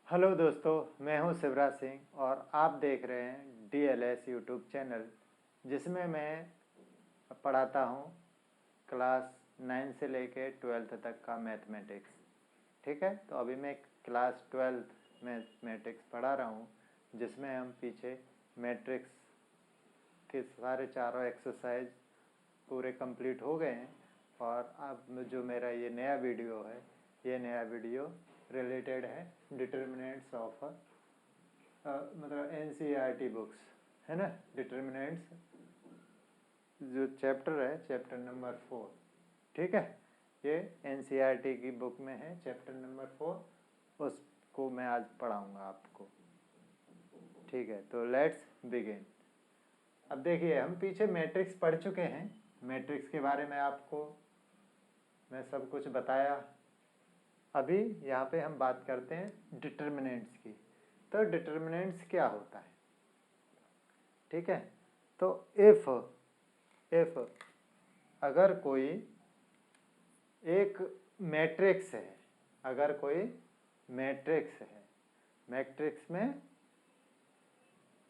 Hello दोस्तों, मैं हूं शिवराज सिंह और आप देख रहे हैं DLS यूट्यूब चैनल, जिसमें मैं पढ़ाता हूं क्लास 9 से लेके 12th तक का मैथमेटिक्स। ठीक है, तो अभी मैं क्लास 12 मैथमेटिक्स पढ़ा रहा हूं, जिसमें हम पीछे मैट्रिक्स के सारे चारों एक्सरसाइज पूरे कंप्लीट हो गए हैं। और अब जो मेरा ये नया वीडियो है, ये नया वीडियो रिलेटेड है डिटर्मिनेंट्स ऑफ मतलब NCERT बुक्स, है ना। डिटर्मिनेंट्स जो चैप्टर है, चैप्टर नंबर 4। ठीक है, ये NCERT की बुक में है, चैप्टर नंबर 4। उसको मैं आज पढ़ाऊँगा आपको। ठीक है, तो लेट्स बिगिन। अब देखिए, हम पीछे मैट्रिक्स पढ़ चुके हैं। मैट्रिक्स के बारे में आपको मैं सब कुछ बताया। अभी यहाँ पे हम बात करते हैं डिटर्मिनेंट्स की। तो डिटर्मिनेंट्स क्या होता है? ठीक है, तो इफ अगर कोई एक मैट्रिक्स है, अगर कोई मैट्रिक्स है, मैट्रिक्स में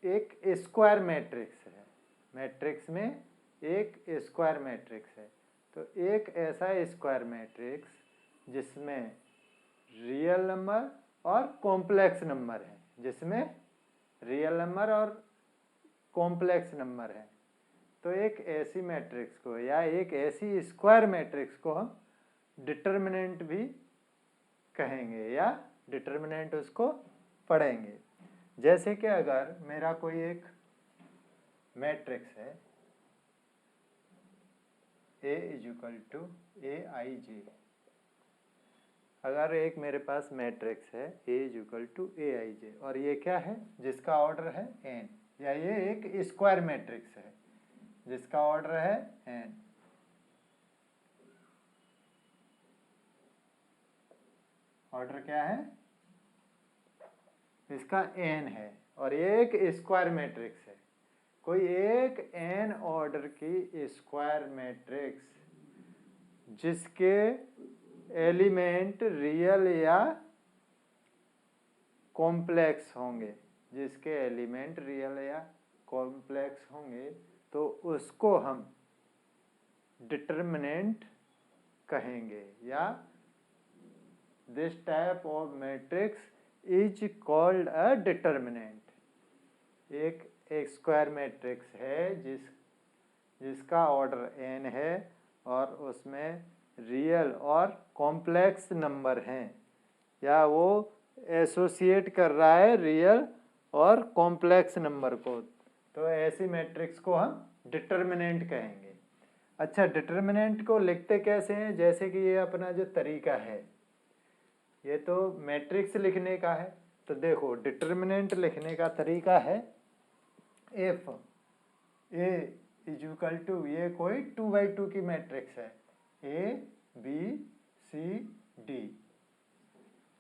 एक स्क्वायर मैट्रिक्स है, मैट्रिक्स में एक स्क्वायर मैट्रिक्स है, तो एक ऐसा स्क्वायर मैट्रिक्स जिसमें रियल नंबर और कॉम्प्लेक्स नंबर है, जिसमें रियल नंबर और कॉम्प्लेक्स नंबर है, तो एक ऐसी मैट्रिक्स को या एक ऐसी स्क्वायर मैट्रिक्स को हम डिटर्मिनेंट भी कहेंगे या डिटर्मिनेंट उसको पढ़ेंगे। जैसे कि अगर मेरा कोई एक मैट्रिक्स है A = AIJ, अगर एक मेरे पास मैट्रिक्स है A = AIJ और ये क्या है, जिसका ऑर्डर है n, या ये एक स्क्वायर मैट्रिक्स है जिसका ऑर्डर है n, ऑर्डर क्या है इसका n है, और ये एक स्क्वायर मैट्रिक्स है। कोई एक n ऑर्डर की स्क्वायर मैट्रिक्स जिसके एलिमेंट रियल या कॉम्प्लेक्स होंगे, जिसके एलिमेंट रियल या कॉम्प्लेक्स होंगे, तो उसको हम डिटर्मिनेंट कहेंगे, या this type of matrix is called a determinant. एक स्क्वायर मैट्रिक्स है जिसका ऑर्डर n है और उसमें रियल और कॉम्प्लेक्स नंबर हैं, या वो एसोसिएट कर रहा है रियल और कॉम्प्लेक्स नंबर को, तो ऐसी मैट्रिक्स को हम डिटर्मिनेंट कहेंगे। अच्छा, डिटर्मिनेंट को लिखते कैसे हैं? जैसे कि ये अपना जो तरीका है, ये तो मैट्रिक्स लिखने का है, तो देखो डिटर्मिनेंट लिखने का तरीका है, इफ A = ये कोई 2x2 की मैट्रिक्स है, A B C D,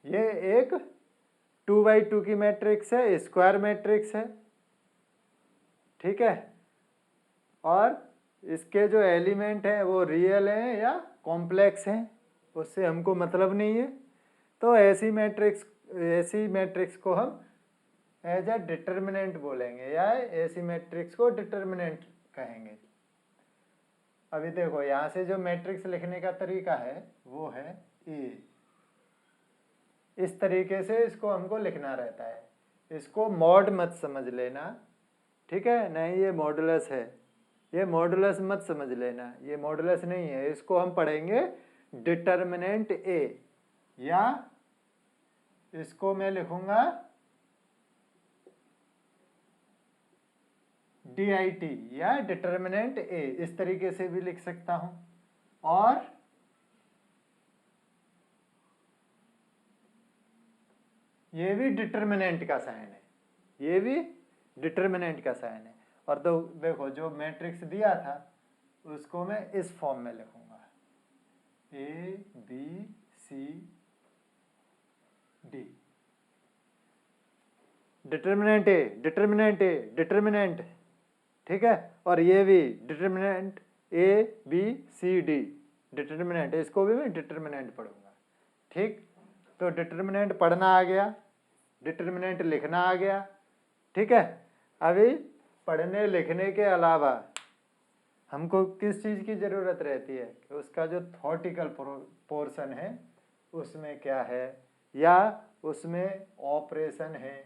ये एक 2x2 की मैट्रिक्स है, स्क्वायर मैट्रिक्स है। ठीक है, और इसके जो एलिमेंट हैं वो रियल हैं या कॉम्प्लेक्स हैं, उससे हमको मतलब नहीं है। तो ऐसी मैट्रिक्स को हम एज अ डिटर्मिनेंट बोलेंगे, या ऐसी मैट्रिक्स को डिटर्मिनेंट कहेंगे। अभी देखो, यहाँ से जो मैट्रिक्स लिखने का तरीका है वो है A। इस तरीके से इसको हमको लिखना रहता है। इसको मॉड मत समझ लेना, ठीक है, नहीं ये मॉडुलस है, ये मॉडुलस मत समझ लेना, ये मॉडुलस नहीं है। इसको हम पढ़ेंगे डिटर्मिनेंट A, या इसको मैं लिखूंगा DIT या डिटर्मिनेंट A, इस तरीके से भी लिख सकता हूं। और ये भी डिटर्मिनेंट का साइन है, ये भी डिटर्मिनेंट का साइन है। और तो देखो, जो मैट्रिक्स दिया था उसको मैं इस फॉर्म में लिखूंगा, A B C D, determinant A, determinant A, determinant, ठीक है। और ये भी determinant A B C D, determinant, इसको भी मैं डिटर्मिनेंट पढ़ूंगा। ठीक, तो डिटर्मिनेंट पढ़ना आ गया। डिटर्मिनेंट लिखना आ गया। ठीक है, अभी पढ़ने लिखने के अलावा हमको किस चीज़ की ज़रूरत रहती है कि उसका जो थॉटिकल पोर्शन है उसमें क्या है, या उसमें ऑपरेशन है,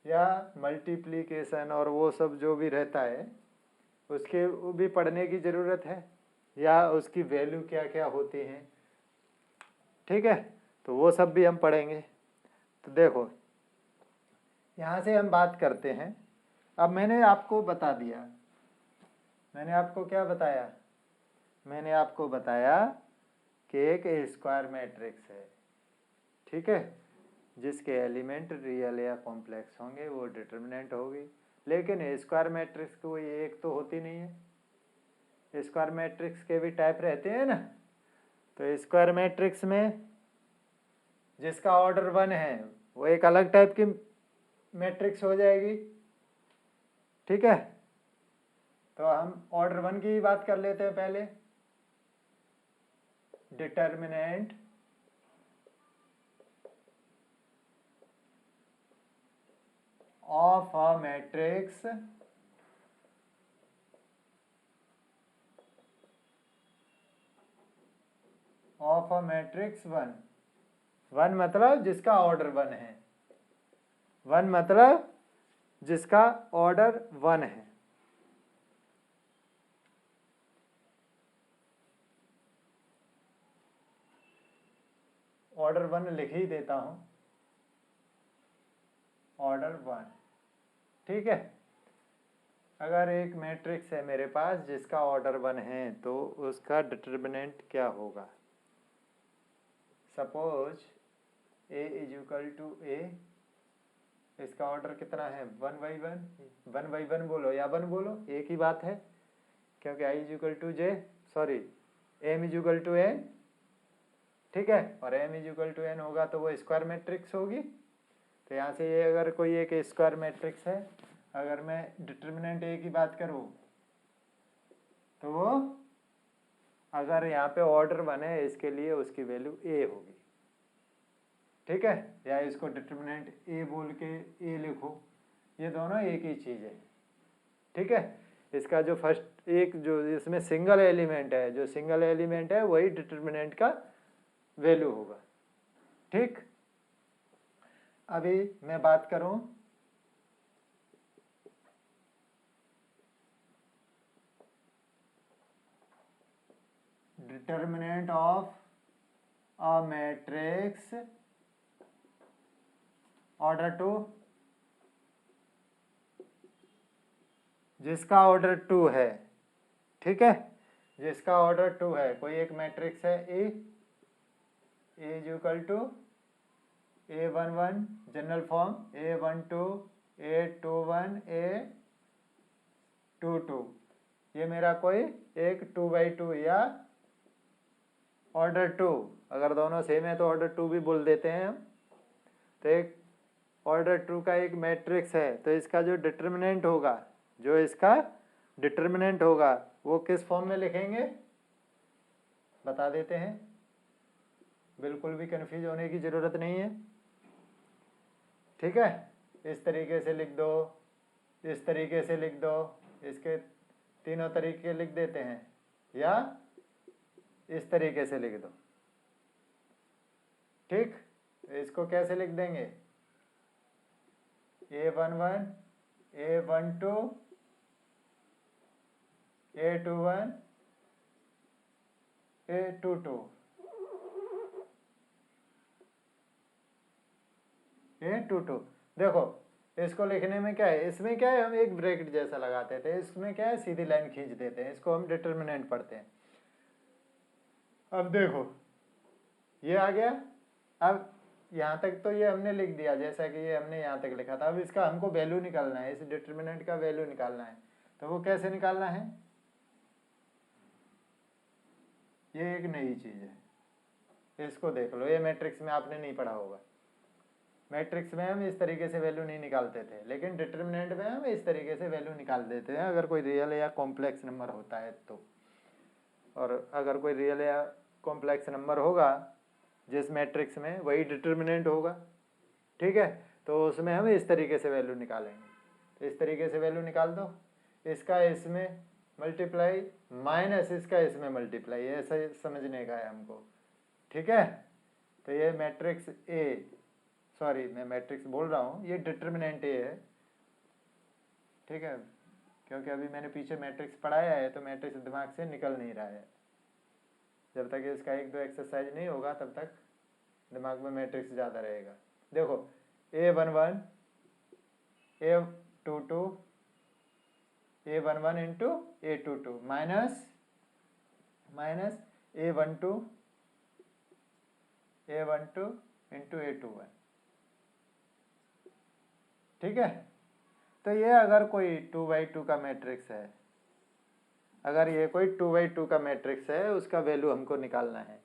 या मल्टीप्लिकेशन और वो सब जो भी रहता है उसके वो भी पढ़ने की ज़रूरत है, या उसकी वैल्यू क्या क्या होती हैं। ठीक है, तो वो सब भी हम पढ़ेंगे। तो देखो यहाँ से हम बात करते हैं। अब मैंने आपको बता दिया, मैंने आपको क्या बताया, मैंने आपको बताया कि एक स्क्वायर मैट्रिक्स है। ठीक है, जिसके एलिमेंट रियल या कॉम्प्लेक्स होंगे वो डिटर्मिनेंट होगी। लेकिन स्क्वायर मैट्रिक्स कोई एक तो होती नहीं है, स्क्वायर मैट्रिक्स के भी टाइप रहते हैं ना। तो स्क्वायर मैट्रिक्स में जिसका ऑर्डर 1 है वो एक अलग टाइप की मैट्रिक्स हो जाएगी। ठीक है, तो हम ऑर्डर 1 की ही बात कर लेते हैं पहले। Determinant of a matrix of a matrix 1, 1 मतलब जिसका ऑर्डर 1 है, 1 मतलब जिसका ऑर्डर 1 है। ऑर्डर 1 लिख ही देता हूं, ऑर्डर 1। ठीक है, अगर एक मैट्रिक्स है मेरे पास जिसका ऑर्डर 1 है तो उसका डिटर्मिनेंट क्या होगा। Suppose A is equal to A, इसका ऑर्डर कितना है 1 बाई 1, 1 बाई 1 बोलो या 1 बोलो एक ही बात है, क्योंकि I is equal to J, sorry M is equal to N। ठीक है, और M is equal to N होगा तो वो स्क्वायर मैट्रिक्स होगी। तो यहाँ से ये अगर कोई एक स्क्वायर मैट्रिक्स है, अगर मैं डिटर्मिनेंट A की बात करूँ तो वो अगर यहाँ पे ऑर्डर 1 है इसके लिए उसकी वैल्यू A होगी। ठीक है, या इसको डिटर्मिनेंट A बोल के A लिखो, ये दोनों एक ही चीज़ है। ठीक है, इसका जो फर्स्ट एक जो इसमें सिंगल एलिमेंट है, जो सिंगल एलिमेंट है वही डिटर्मिनेंट का वैल्यू होगा। ठीक, अभी मैं बात करूं determinant of a matrix order 2, जिसका ऑर्डर 2 है। ठीक है, जिसका ऑर्डर 2 है, कोई एक मैट्रिक्स है A is equal to A11 general form A12 A21 A22, ये मेरा कोई एक 2 बाई 2 या ऑर्डर 2, अगर दोनों सेम है तो ऑर्डर 2 भी बोल देते हैं हम। तो एक ऑर्डर 2 का एक मैट्रिक्स है, तो इसका जो डिटर्मिनेंट होगा, जो इसका डिटर्मिनेंट होगा वो किस फॉर्म में लिखेंगे बता देते हैं, बिल्कुल भी कंफ्यूज होने की ज़रूरत नहीं है। ठीक है, इस तरीके से लिख दो, इस तरीके से लिख दो, इसके तीनों तरीके लिख देते हैं, या इस तरीके से लिख दो। ठीक, इसको कैसे लिख देंगे A11 A12 A21 A22 A22। देखो इसको लिखने में क्या है, इसमें क्या है हम एक ब्रैकेट जैसा लगाते थे, इसमें क्या है सीधी लाइन खींच देते हैं, इसको हम डिटर्मिनेंट पढ़ते हैं। अब देखो ये आ गया, अब यहाँ तक तो ये हमने लिख दिया जैसा कि ये हमने यहाँ तक लिखा था। अब इसका हमको वैल्यू निकालना है, इस डिटर्मिनेंट का वैल्यू निकालना है। तो वो कैसे निकालना है, ये एक नई चीज़ है, इसको देख लो, ये मैट्रिक्स में आपने नहीं पढ़ा होगा। मैट्रिक्स में हम इस तरीके से वैल्यू नहीं निकालते थे, लेकिन डिटर्मिनेंट में हम इस तरीके से वैल्यू निकाल देते हैं अगर कोई रियल या कॉम्प्लेक्स नंबर होता है तो। और अगर कोई रियल या कॉम्प्लेक्स नंबर होगा जिस मैट्रिक्स में, वही डिटर्मिनेंट होगा। ठीक है, तो उसमें हम इस तरीके से वैल्यू निकालेंगे। तो इस तरीके से वैल्यू निकाल दो, इसका इसमें मल्टीप्लाई माइनस इसका इसमें मल्टीप्लाई, ऐसा समझने का है हमको। ठीक है, तो ये मैट्रिक्स ए, सॉरी मैं मैट्रिक्स बोल रहा हूँ, ये डिटर्मिनेंट ए है। ठीक है, क्योंकि अभी मैंने पीछे मैट्रिक्स पढ़ाया है तो मैट्रिक्स दिमाग से निकल नहीं रहा है। जब तक इसका 1-2 एक्सरसाइज नहीं होगा तब तक दिमाग में मैट्रिक्स ज़्यादा रहेगा। देखो A11 A22 A11 into A22 minus A12 into A21। ठीक है, तो ये अगर कोई 2×2 का मैट्रिक्स है, अगर ये कोई 2×2 का मैट्रिक्स है, उसका वैल्यू हमको निकालना है,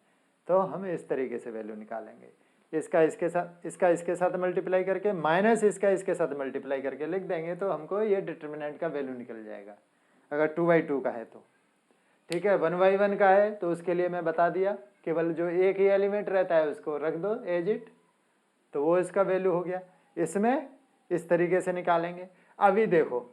तो हम इस तरीके से वैल्यू निकालेंगे। इसका इसके साथ मल्टीप्लाई करके माइनस इसका इसके साथ मल्टीप्लाई करके लिख देंगे, तो हमको ये डिटर्मिनेंट का वैल्यू निकल जाएगा अगर 2×2 का है तो। ठीक है, 1×1 का है तो उसके लिए मैं बता दिया, केवल जो एक ही एलिमेंट रहता है उसको रख दो एज इट, तो वो इसका वैल्यू हो गया। इसमें इस तरीके से निकालेंगे। अभी देखो,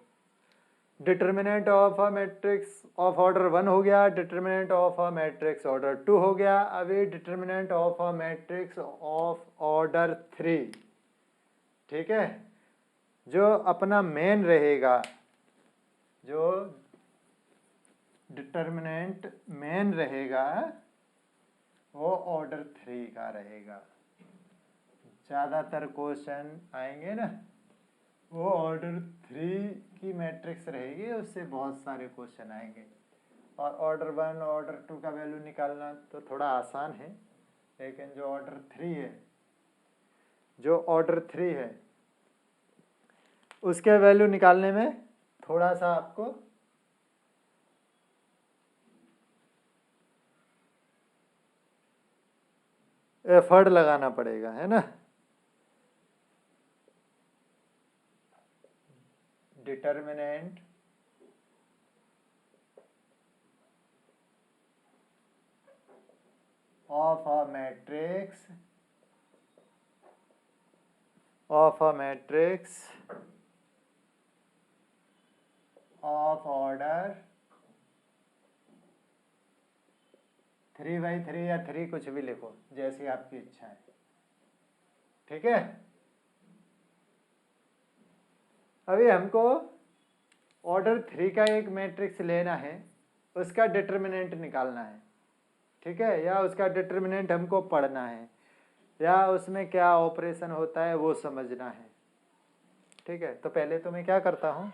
determinant of a matrix of order 1 हो गया, determinant of a matrix order 2 हो गया, अभी determinant of a matrix of order 3। ठीक है, जो अपना मेन रहेगा, जो डिटर्मिनेंट मेन रहेगा वो ऑर्डर 3 का रहेगा। ज़्यादातर क्वेश्चन आएंगे ना वो ऑर्डर 3 की मैट्रिक्स रहेगी, उससे बहुत सारे क्वेश्चन आएंगे। और ऑर्डर 1 ऑर्डर 2 का वैल्यू निकालना तो थोड़ा आसान है, लेकिन जो ऑर्डर 3 है उसके वैल्यू निकालने में थोड़ा सा आपको एफर्ट लगाना पड़ेगा, है ना। Determinant of a matrix of order 3×3 या 3 कुछ भी लिखो, जैसी आपकी इच्छा है। ठीक है, अभी हमको ऑर्डर 3 का एक मैट्रिक्स लेना है, उसका डिटर्मिनेंट निकालना है। ठीक है, या उसका डिटर्मिनेंट हमको पढ़ना है, या उसमें क्या ऑपरेशन होता है वो समझना है। ठीक है, तो पहले तो मैं क्या करता हूँ,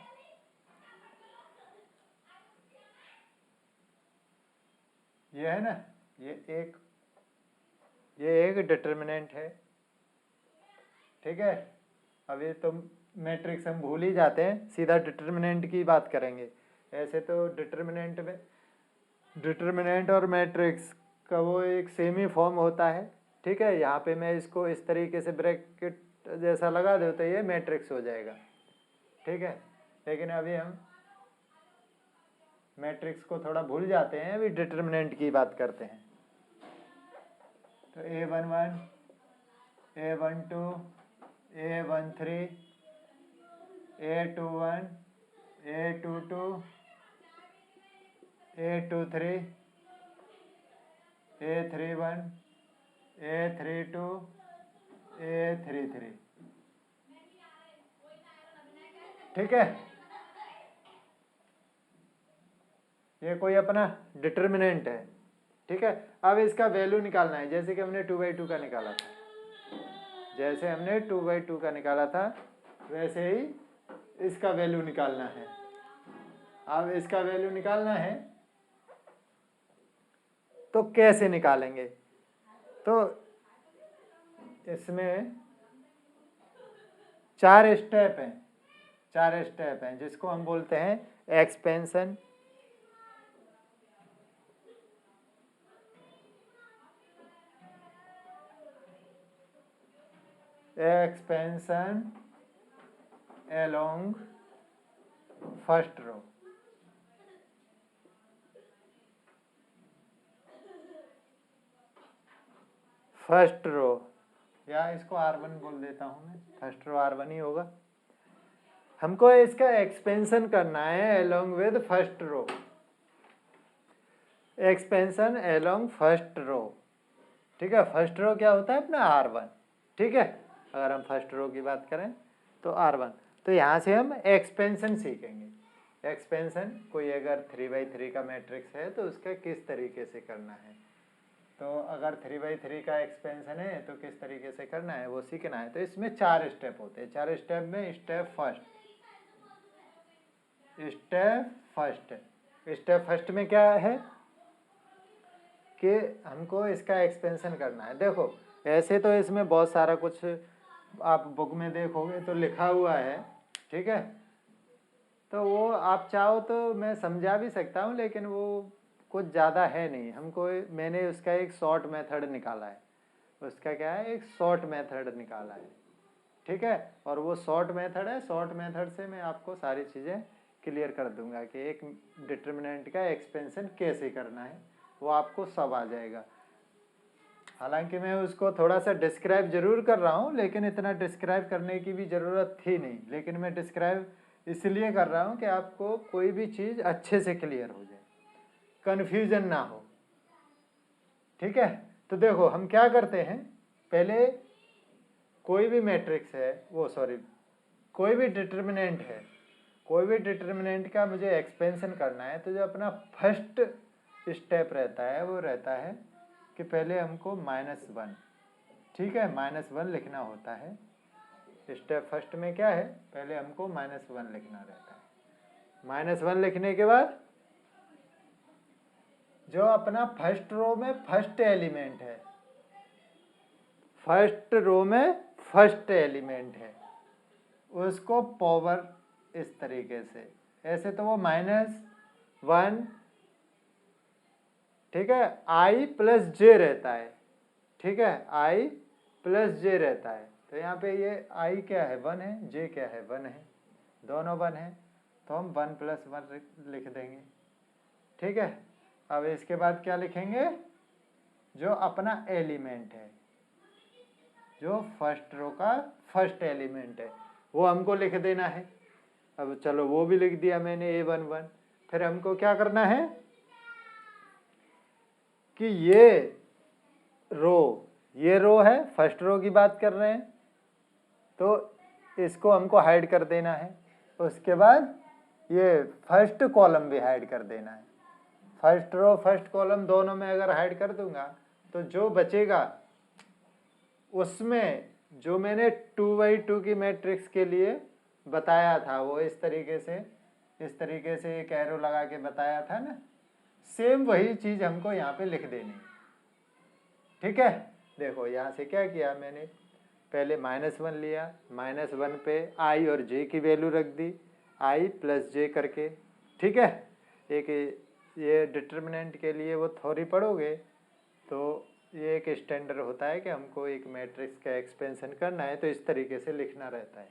ये है ना, ये एक डिटर्मिनेंट है। ठीक है, अभी तो मैट्रिक्स हम भूल ही जाते हैं, सीधा डिटर्मिनेंट की बात करेंगे। ऐसे तो डिटर्मिनेंट और मैट्रिक्स का वो एक सेम ही फॉर्म होता है। ठीक है, यहाँ पे मैं इसको इस तरीके से ब्रैकेट जैसा लगा दे तो ये मैट्रिक्स हो जाएगा। ठीक है, लेकिन अभी हम मैट्रिक्स को थोड़ा भूल जाते हैं, अभी डिटर्मिनेंट की बात करते हैं। तो A11 A12 A13 A21 A22 A23 A31 A32 A33। ठीक है, ये कोई अपना डिटर्मिनेंट है। ठीक है, अब इसका वैल्यू निकालना है, जैसे कि हमने 2×2 का निकाला था, वैसे ही इसका वैल्यू निकालना है। अब इसका वैल्यू निकालना है तो कैसे निकालेंगे, तो इसमें 4 स्टेप हैं जिसको हम बोलते हैं एक्सपेंशन, along first row। या इसको R1 बोल देता हूँ मैं, फर्स्ट रो R1 ही होगा। हमको इसका एक्सपेंशन करना है along with first row, expansion along first row, ठीक है। फर्स्ट रो क्या होता है अपना R1, ठीक है। अगर हम फर्स्ट रो की बात करें तो R1, तो यहाँ से हम एक्सपेंशन सीखेंगे। एक्सपेंशन कोई अगर 3×3 का मैट्रिक्स है तो उसका किस तरीके से करना है, तो अगर 3×3 का एक्सपेंशन है तो किस तरीके से करना है वो सीखना है। तो इसमें 4 स्टेप होते हैं, 4 स्टेप में स्टेप फर्स्ट में क्या है कि हमको इसका एक्सपेंशन करना है। देखो ऐसे तो इसमें बहुत सारा कुछ आप बुक में देखोगे तो लिखा हुआ है, ठीक है। तो वो आप चाहो तो मैं समझा भी सकता हूँ, लेकिन वो कुछ ज़्यादा है नहीं। हमको मैंने उसका एक शॉर्ट मेथड निकाला है, उसका क्या है, एक शॉर्ट मेथड निकाला है, ठीक है। और वो शॉर्ट मेथड है, शॉर्ट मेथड से मैं आपको सारी चीज़ें क्लियर कर दूंगा कि एक डिटर्मिनेंट का एक्सपेंशन कैसे करना है, वो आपको सब आ जाएगा। हालांकि मैं उसको थोड़ा सा डिस्क्राइब जरूर कर रहा हूँ, लेकिन इतना डिस्क्राइब करने की भी ज़रूरत थी नहीं, लेकिन मैं डिस्क्राइब इसलिए कर रहा हूँ कि आपको कोई भी चीज़ अच्छे से क्लियर हो जाए, कन्फ्यूजन ना हो, ठीक है। तो देखो हम क्या करते हैं, पहले कोई भी मैट्रिक्स है, कोई भी डिटर्मिनेंट है, कोई भी डिटर्मिनेंट का मुझे एक्सपेंशन करना है, तो जो अपना फर्स्ट स्टेप रहता है वो रहता है कि पहले हमको -1, ठीक है, -1 लिखना होता है। स्टेप फर्स्ट में क्या है, पहले हमको -1 लिखना रहता है। -1 लिखने के बाद जो अपना फर्स्ट रो में फर्स्ट एलिमेंट है, फर्स्ट रो में फर्स्ट एलिमेंट है, उसको पावर इस तरीके से, ऐसे तो वो -1, ठीक है, i+j रहता है, ठीक है, i+j रहता है। तो यहाँ पे ये i क्या है, 1 है, j क्या है, 1 है, दोनों 1 है, तो हम 1+1 लिख देंगे, ठीक है। अब इसके बाद क्या लिखेंगे, जो अपना एलिमेंट है, जो फर्स्ट रो का फर्स्ट एलिमेंट है, वो हमको लिख देना है। अब चलो वो भी लिख दिया मैंने, A11। फिर हमको क्या करना है कि ये रो है, फर्स्ट रो की बात कर रहे हैं, तो इसको हमको हाइड कर देना है। उसके बाद ये फर्स्ट कॉलम भी हाइड कर देना है। फर्स्ट रो फर्स्ट कॉलम दोनों में अगर हाइड कर दूंगा तो जो बचेगा उसमें जो मैंने 2×2 की मैट्रिक्स के लिए बताया था, वो इस तरीके से एक एरो लगा के बताया था ना, सेम वही चीज़ हमको यहाँ पे लिख देनी है, ठीक है। देखो यहाँ से क्या किया मैंने, पहले -1 लिया, -1 पे i और j की वैल्यू रख दी, i+j करके, ठीक है। एक ये डिटर्मिनेंट के लिए वो थ्योरी पढ़ोगे तो ये एक स्टैंडर्ड होता है कि हमको एक मैट्रिक्स का एक्सपेंशन करना है तो इस तरीके से लिखना रहता है,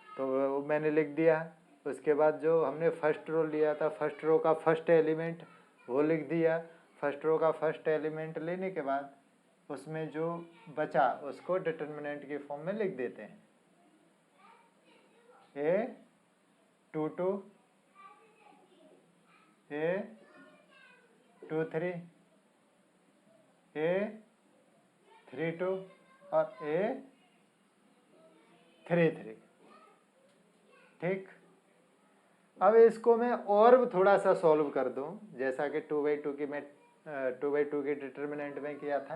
तो वो मैंने लिख दिया। उसके बाद जो हमने फर्स्ट रो लिया था, फर्स्ट रो का फर्स्ट एलिमेंट वो लिख दिया। फर्स्ट रो का फर्स्ट एलिमेंट लेने के बाद उसमें जो बचा उसको डिटर्मिनेंट की फॉर्म में लिख देते हैं, A22, A23, A32 और A33, ठीक। अब इसको मैं और थोड़ा सा सॉल्व कर दूं, जैसा कि 2×2 की डिटर्मिनेंट में किया था।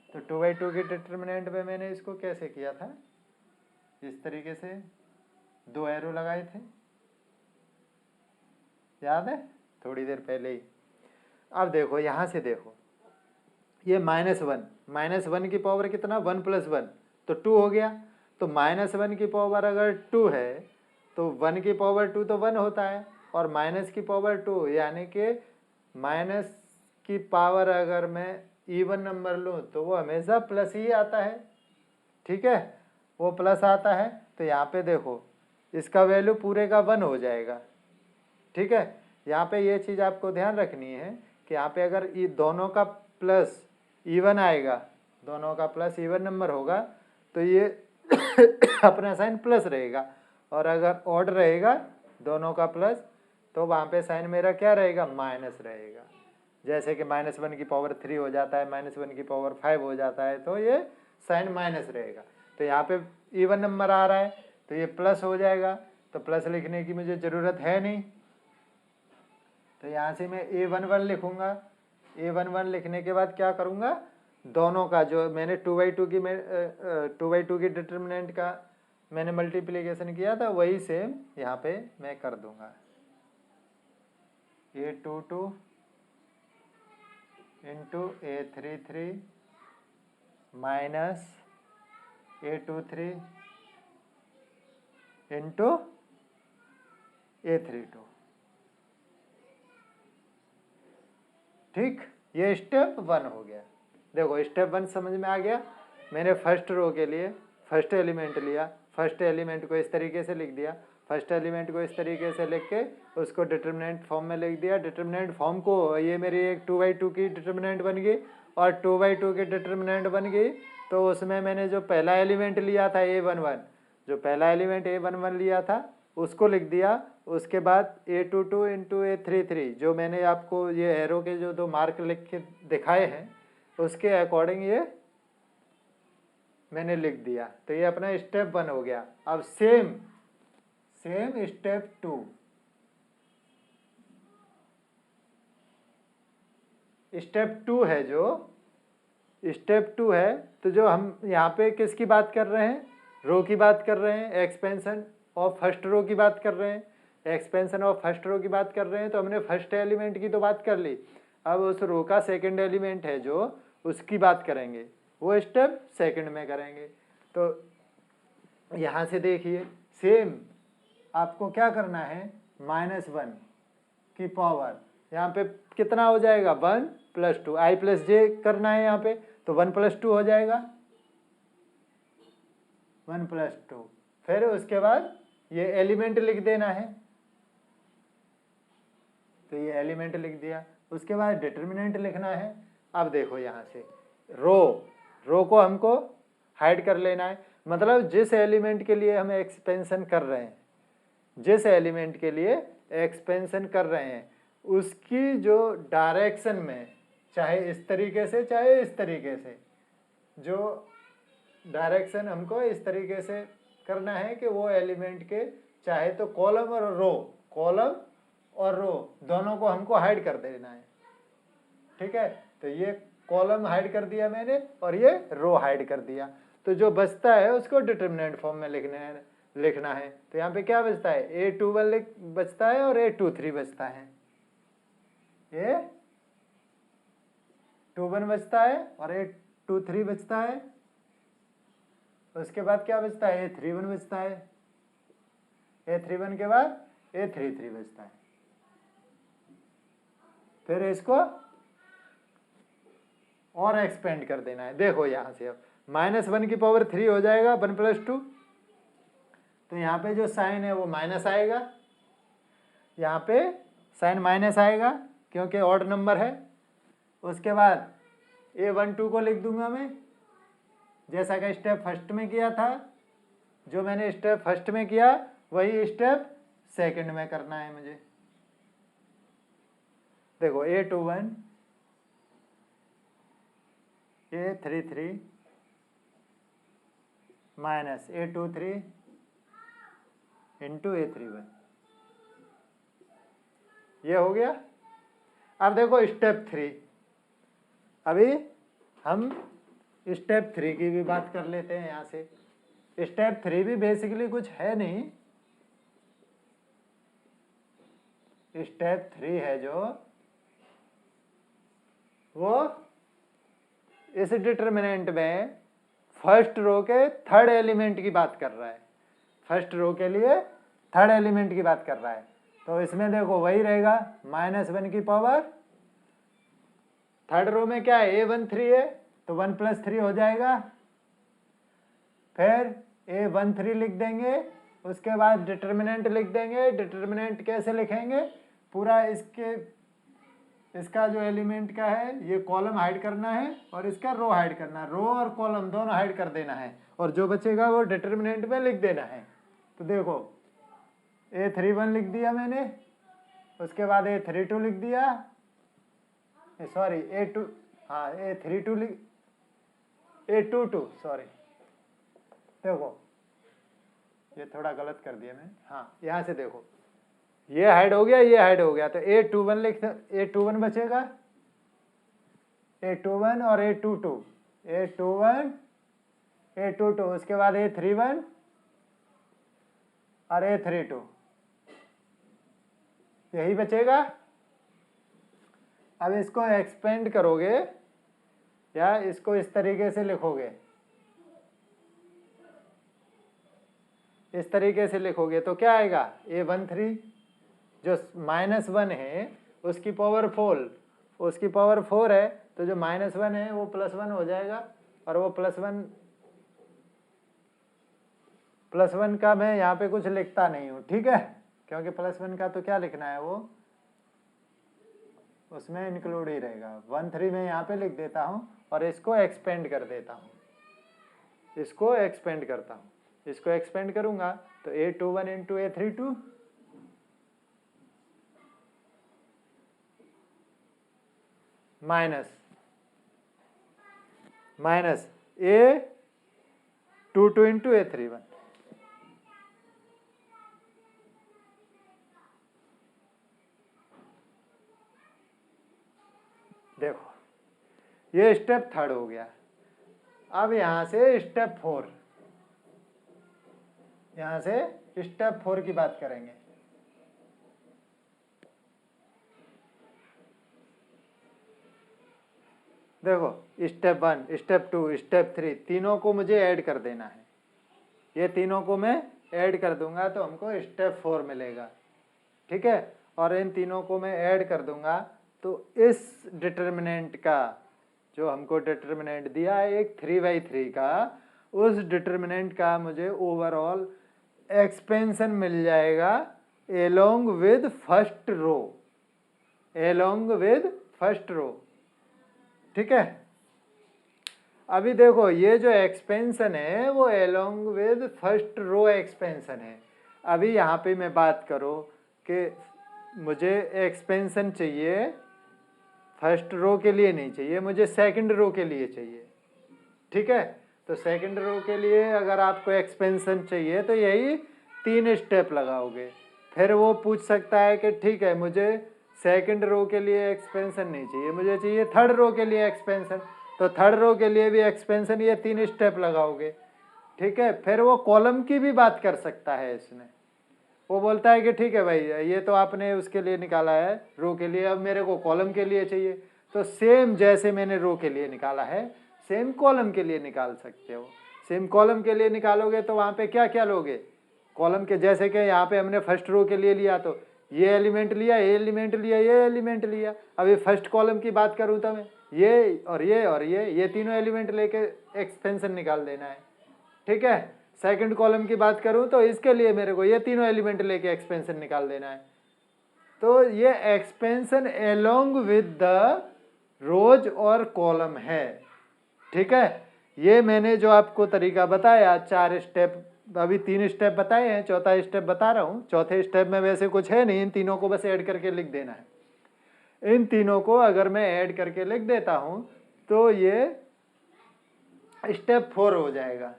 तो 2×2 की डिटर्मिनेंट में मैंने इसको कैसे किया था, इस तरीके से 2 एरो लगाए थे, याद है, थोड़ी देर पहले ही। अब देखो यहाँ से देखो, ये -1 की पावर कितना, 1+1 तो 2 हो गया। तो -1 की पावर अगर 2 है तो 1 की पावर 2 तो 1 होता है, और माइनस की पावर 2 यानी कि माइनस की पावर अगर मैं इवन नंबर लूँ तो वो हमेशा प्लस ही आता है, ठीक है, वो प्लस आता है। तो यहाँ पे देखो इसका वैल्यू पूरे का 1 हो जाएगा, ठीक है। यहाँ पे ये चीज़ आपको ध्यान रखनी है कि यहाँ पे अगर दोनों का प्लस इवन आएगा, दोनों का प्लस इवन नंबर होगा तो ये अपना साइन प्लस रहेगा, और अगर ऑड रहेगा दोनों का प्लस तो वहाँ पे साइन मेरा क्या रहेगा, माइनस रहेगा। जैसे कि -1 की पावर 3 हो जाता है, -1 की पावर 5 हो जाता है, तो ये साइन माइनस रहेगा। तो यहाँ पे इवन नंबर आ रहा है तो ये प्लस हो जाएगा, तो प्लस लिखने की मुझे ज़रूरत है नहीं, तो यहाँ से मैं a11 लिखूँगा। a11 लिखने के बाद क्या करूँगा, दोनों का जो मैंने 2/2 की डिटर्मिनेंट का मैंने मल्टीप्लिकेशन किया था वही सेम यहाँ पे मैं कर दूँगा। a22 into a33 minus a23 into a32। ठीक, ये स्टेप 1 हो गया। देखो स्टेप 1 समझ में आ गया। मैंने फर्स्ट रो के लिए फर्स्ट एलिमेंट लिया, फर्स्ट एलिमेंट को इस तरीके से लिख दिया, फर्स्ट एलिमेंट को इस तरीके से लिख के उसको डिटर्मिनेंट फॉर्म में लिख दिया। डिटर्मिनेंट फॉर्म को ये मेरी एक 2/2 की डिटर्मिनेंट बन गई, और 2/2 की डिटर्मिनेंट बन गई तो उसमें मैंने जो पहला एलिमेंट लिया था a11, जो पहला एलिमेंट a11 लिया था उसको लिख दिया। उसके बाद a22 इंटू a33 जो मैंने आपको ये एरो के जो 2 मार्क लिख के दिखाए हैं उसके अकॉर्डिंग ये मैंने लिख दिया। तो ये अपना स्टेप 1 हो गया। अब सेम स्टेप 2, स्टेप 2 है, जो स्टेप 2 है तो जो हम यहाँ पे किसकी बात कर रहे हैं, रो की बात कर रहे हैं, एक्सपेंशन ऑफ फर्स्ट रो की बात कर रहे हैं, एक्सपेंशन ऑफ फर्स्ट रो की बात कर रहे हैं। तो हमने फर्स्ट एलिमेंट की तो बात कर ली, अब उस रो का सेकंड एलिमेंट है जो उसकी बात करेंगे, वो स्टेप सेकंड में करेंगे। तो यहाँ से देखिए सेम आपको क्या करना है, -1 की पावर यहाँ पे कितना हो जाएगा, 1 + 2 i + j करना है यहाँ पे, तो 1 + 2 हो जाएगा, 1 + 2। फिर उसके बाद ये एलिमेंट लिख देना है, तो ये एलिमेंट लिख दिया। उसके बाद डिटर्मिनेंट लिखना है। अब देखो यहाँ से रो को हमको हाइड कर लेना है, मतलब जिस एलिमेंट के लिए हम एक्सपेंशन कर रहे हैं, जिस एलिमेंट के लिए एक्सपेंशन कर रहे हैं उसकी जो डायरेक्शन में, चाहे इस तरीके से चाहे इस तरीके से, जो डायरेक्शन हमको इस तरीके से करना है कि वो एलिमेंट के चाहे तो कॉलम और रो दोनों को हमको हाइड कर देना है। ठीक है, तो ये कॉलम हाइड कर दिया मैंने और ये रो हाइड कर दिया, तो जो बचता है उसको डिटर्मिनेंट फॉर्म में लिखना है। तो यहाँ पे क्या बचता है, a21 बचता है और a23 बचता है, a21 बचता है और a23 बचता है। उसके बाद क्या बचता है, a31 बचता है, a31 के बाद a33 बचता है। फिर इसको और एक्सपेंड कर देना है। देखो यहाँ से अब -1 की पावर 3 हो जाएगा, 1 + 2, तो यहाँ पे जो साइन है वो माइनस आएगा, यहाँ पे साइन माइनस आएगा क्योंकि ऑड नंबर है। उसके बाद a12 को लिख दूंगा मैं, जैसा कि स्टेप फर्स्ट में किया था, जो मैंने स्टेप फर्स्ट में किया वही स्टेप सेकंड में करना है मुझे। देखो a21 a33 minus a23 into a31, ये हो गया। अब देखो स्टेप 3, अभी हम स्टेप 3 की भी बात कर लेते हैं। यहाँ से स्टेप 3 भी बेसिकली कुछ है नहीं, स्टेप 3 है जो वो इस डिटर्मिनेंट में फर्स्ट रो के थर्ड एलिमेंट की बात कर रहा है, फर्स्ट रो के लिए थर्ड एलिमेंट की बात कर रहा है। तो इसमें देखो वही रहेगा, -1 की पावर, थर्ड रो में क्या है, a13 है तो 1 + 3 हो जाएगा, फिर a13 लिख देंगे, उसके बाद डिटर्मिनेंट लिख देंगे। डिटर्मिनेंट कैसे लिखेंगे, पूरा इसका जो एलिमेंट का है ये कॉलम हाइड करना है और इसका रो हाइड करना है, रो और कॉलम दोनों हाइड कर देना है और जो बचेगा वो डिटर्मिनेंट में लिख देना है। तो देखो A31 लिख दिया मैंने, उसके बाद A32 लिख दिया, सॉरी A2, हाँ A32 लिख, A22 सॉरी, देखो ये थोड़ा गलत कर दिया मैंने, हाँ यहाँ से देखो ये हाइड हो गया, ये हाइड हो गया, तो A21 लिख, A21 बचेगा, A21 और A22, A21 A22, उसके बाद A31 और A32, यही बचेगा। अब इसको एक्सपेंड करोगे या इसको इस तरीके से लिखोगे, इस तरीके से लिखोगे तो क्या आएगा, A13 जो -1 है उसकी पावर 4, उसकी पावर 4 है, तो जो -1 है वो +1 हो जाएगा और वो +1 का मैं यहाँ पे कुछ लिखता नहीं हूँ, ठीक है, क्योंकि +1 का तो क्या लिखना है वो उसमें इंक्लूड ही रहेगा। 13 मैं यहाँ पे लिख देता हूँ और इसको एक्सपेंड कर देता हूँ, इसको एक्सपेंड करता हूँ, इसको एक्सपेंड करूँगा तो A21 into A32 minus A22 into A31, देखो ये स्टेप 3 हो गया। अब यहाँ से स्टेप 4, यहाँ से स्टेप 4 की बात करेंगे। देखो स्टेप 1, स्टेप 2, स्टेप 3 तीनों को मुझे ऐड कर देना है, ये तीनों को मैं ऐड कर दूंगा तो हमको स्टेप 4 मिलेगा, ठीक है, और इन तीनों को मैं ऐड कर दूंगा तो इस डिटर्मिनेंट का जो हमको डिटर्मिनेंट दिया है एक 3/3 का, उस डिटर्मिनेंट का मुझे ओवरऑल एक्सपेंशन मिल जाएगा along with first row, along with first row, ठीक है। अभी देखो ये जो एक्सपेंशन है वो along with first row expansion है। अभी यहाँ पे मैं बात करूँ कि मुझे एक्सपेंशन चाहिए फर्स्ट रो के लिए नहीं चाहिए, मुझे सेकंड रो के लिए चाहिए, ठीक है। तो सेकंड रो के लिए अगर आपको एक्सपेंशन चाहिए तो यही 3 स्टेप लगाओगे, फिर वो पूछ सकता है कि ठीक है मुझे सेकंड रो के लिए एक्सपेंशन नहीं चाहिए, मुझे चाहिए थर्ड रो के लिए एक्सपेंशन, तो थर्ड रो के लिए भी एक्सपेंशन ये 3 स्टेप लगाओगे, ठीक है। फिर वो कॉलम की भी बात कर सकता है इसमें, वो बोलता है कि ठीक है भाई ये तो आपने उसके लिए निकाला है रो के लिए, अब मेरे को कॉलम के लिए चाहिए, तो सेम जैसे मैंने रो के लिए निकाला है सेम कॉलम के लिए निकाल सकते हो। सेम कॉलम के लिए निकालोगे तो वहाँ पे क्या क्या लोगे, कॉलम के जैसे कि यहाँ पे हमने फर्स्ट रो के लिए लिया तो ये एलिमेंट लिया, ये एलिमेंट लिया, ये एलिमेंट लिया। अभी फर्स्ट कॉलम की बात करूँ तो मैं ये और ये और ये तीनों एलिमेंट लेके एक्सपेंशन निकाल देना है, ठीक है। सेकंड कॉलम की बात करूं तो इसके लिए मेरे को ये तीनों एलिमेंट लेके एक्सपेंशन निकाल देना है, तो ये एक्सपेंशन एलोंग विद द रोज और कॉलम है, ठीक है। ये मैंने जो आपको तरीका बताया 4 स्टेप, अभी 3 स्टेप बताए हैं, चौथा स्टेप बता रहा हूँ। चौथे स्टेप में वैसे कुछ है नहीं, इन तीनों को बस ऐड करके लिख देना है। इन तीनों को अगर मैं ऐड करके लिख देता हूँ तो ये स्टेप 4 हो जाएगा,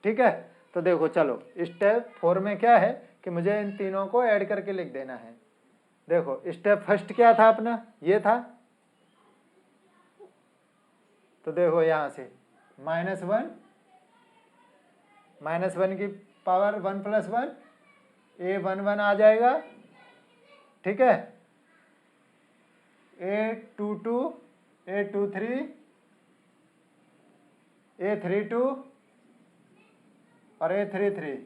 ठीक है। तो देखो चलो स्टेप 4 में क्या है कि मुझे इन तीनों को ऐड करके लिख देना है। देखो स्टेप फर्स्ट क्या था अपना, ये था, तो देखो यहाँ से -1 की पावर 1 + 1 A11 आ जाएगा, ठीक है। A22 A23 A32 और A33,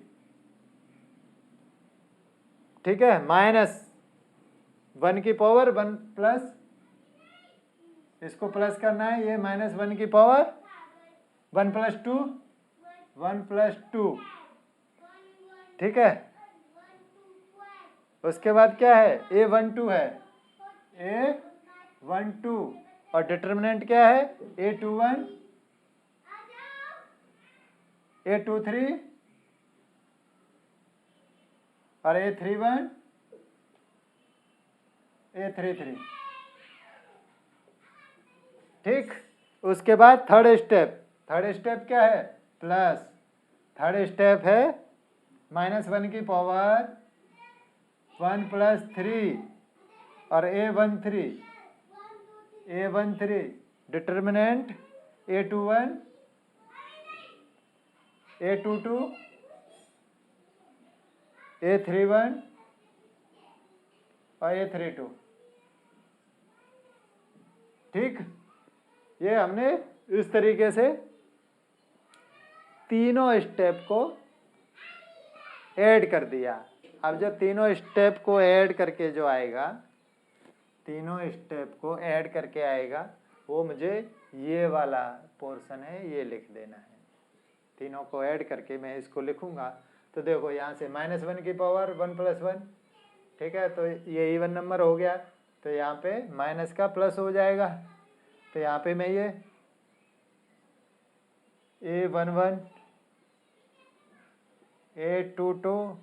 ठीक है। -1 की पावर 1 प्लस, इसको प्लस करना है, ये -1 की पावर 1 + 2 1 + 2, ठीक है। उसके बाद क्या है A12 है, 1 2 और डिटर्मिनेंट क्या है A21 A23 और A31 A33। ठीक, उसके बाद थर्ड स्टेप क्या है प्लस, थर्ड स्टेप है -1 की पावर 1 + 3 और A13 determinant A21 A22 A31 और A32। ठीक, ये हमने इस तरीके से तीनों स्टेप को ऐड कर दिया। अब जो तीनों स्टेप को ऐड करके जो आएगा, तीनों स्टेप को ऐड करके आएगा, वो मुझे ये वाला पोर्शन है ये लिख देना है। तीनों को ऐड करके मैं इसको लिखूंगा तो देखो यहाँ से -1 की पावर 1 + 1, ठीक है, तो ये इवन नंबर हो गया, तो यहाँ पे माइनस का प्लस हो जाएगा, तो यहाँ पे मैं ये A11 A22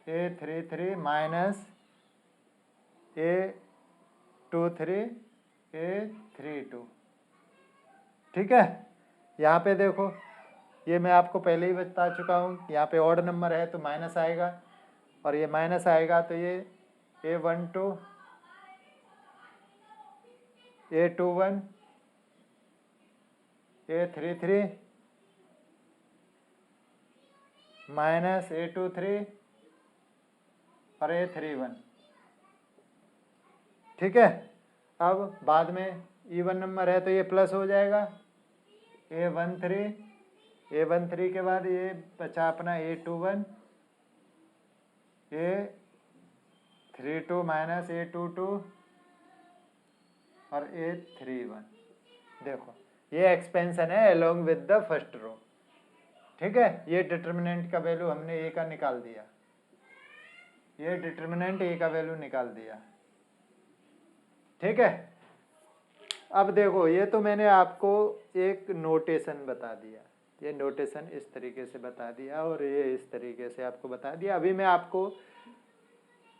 A33 minus A23 A32। ठीक है, यहाँ पे देखो ये मैं आपको पहले ही बता चुका हूँ, यहाँ पे ऑड नंबर है तो माइनस आएगा, और ये माइनस आएगा तो ये A12 A21 A33 minus A23 और A31। ठीक है, अब बाद में इवन नंबर है तो ये प्लस हो जाएगा, A13 के बाद ये बचा अपना A21 A32 माइनस A22 और A31। देखो ये एक्सपेंशन है along with the first row. ठीक है, ये डिटर्मिनेंट का वैल्यू हमने ए का निकाल दिया, ये डिटर्मिनेंट ए का वैल्यू निकाल दिया। ठीक है, अब देखो ये तो मैंने आपको एक नोटेशन बता दिया, ये नोटेशन इस तरीके से बता दिया और ये इस तरीके से आपको बता दिया। अभी मैं आपको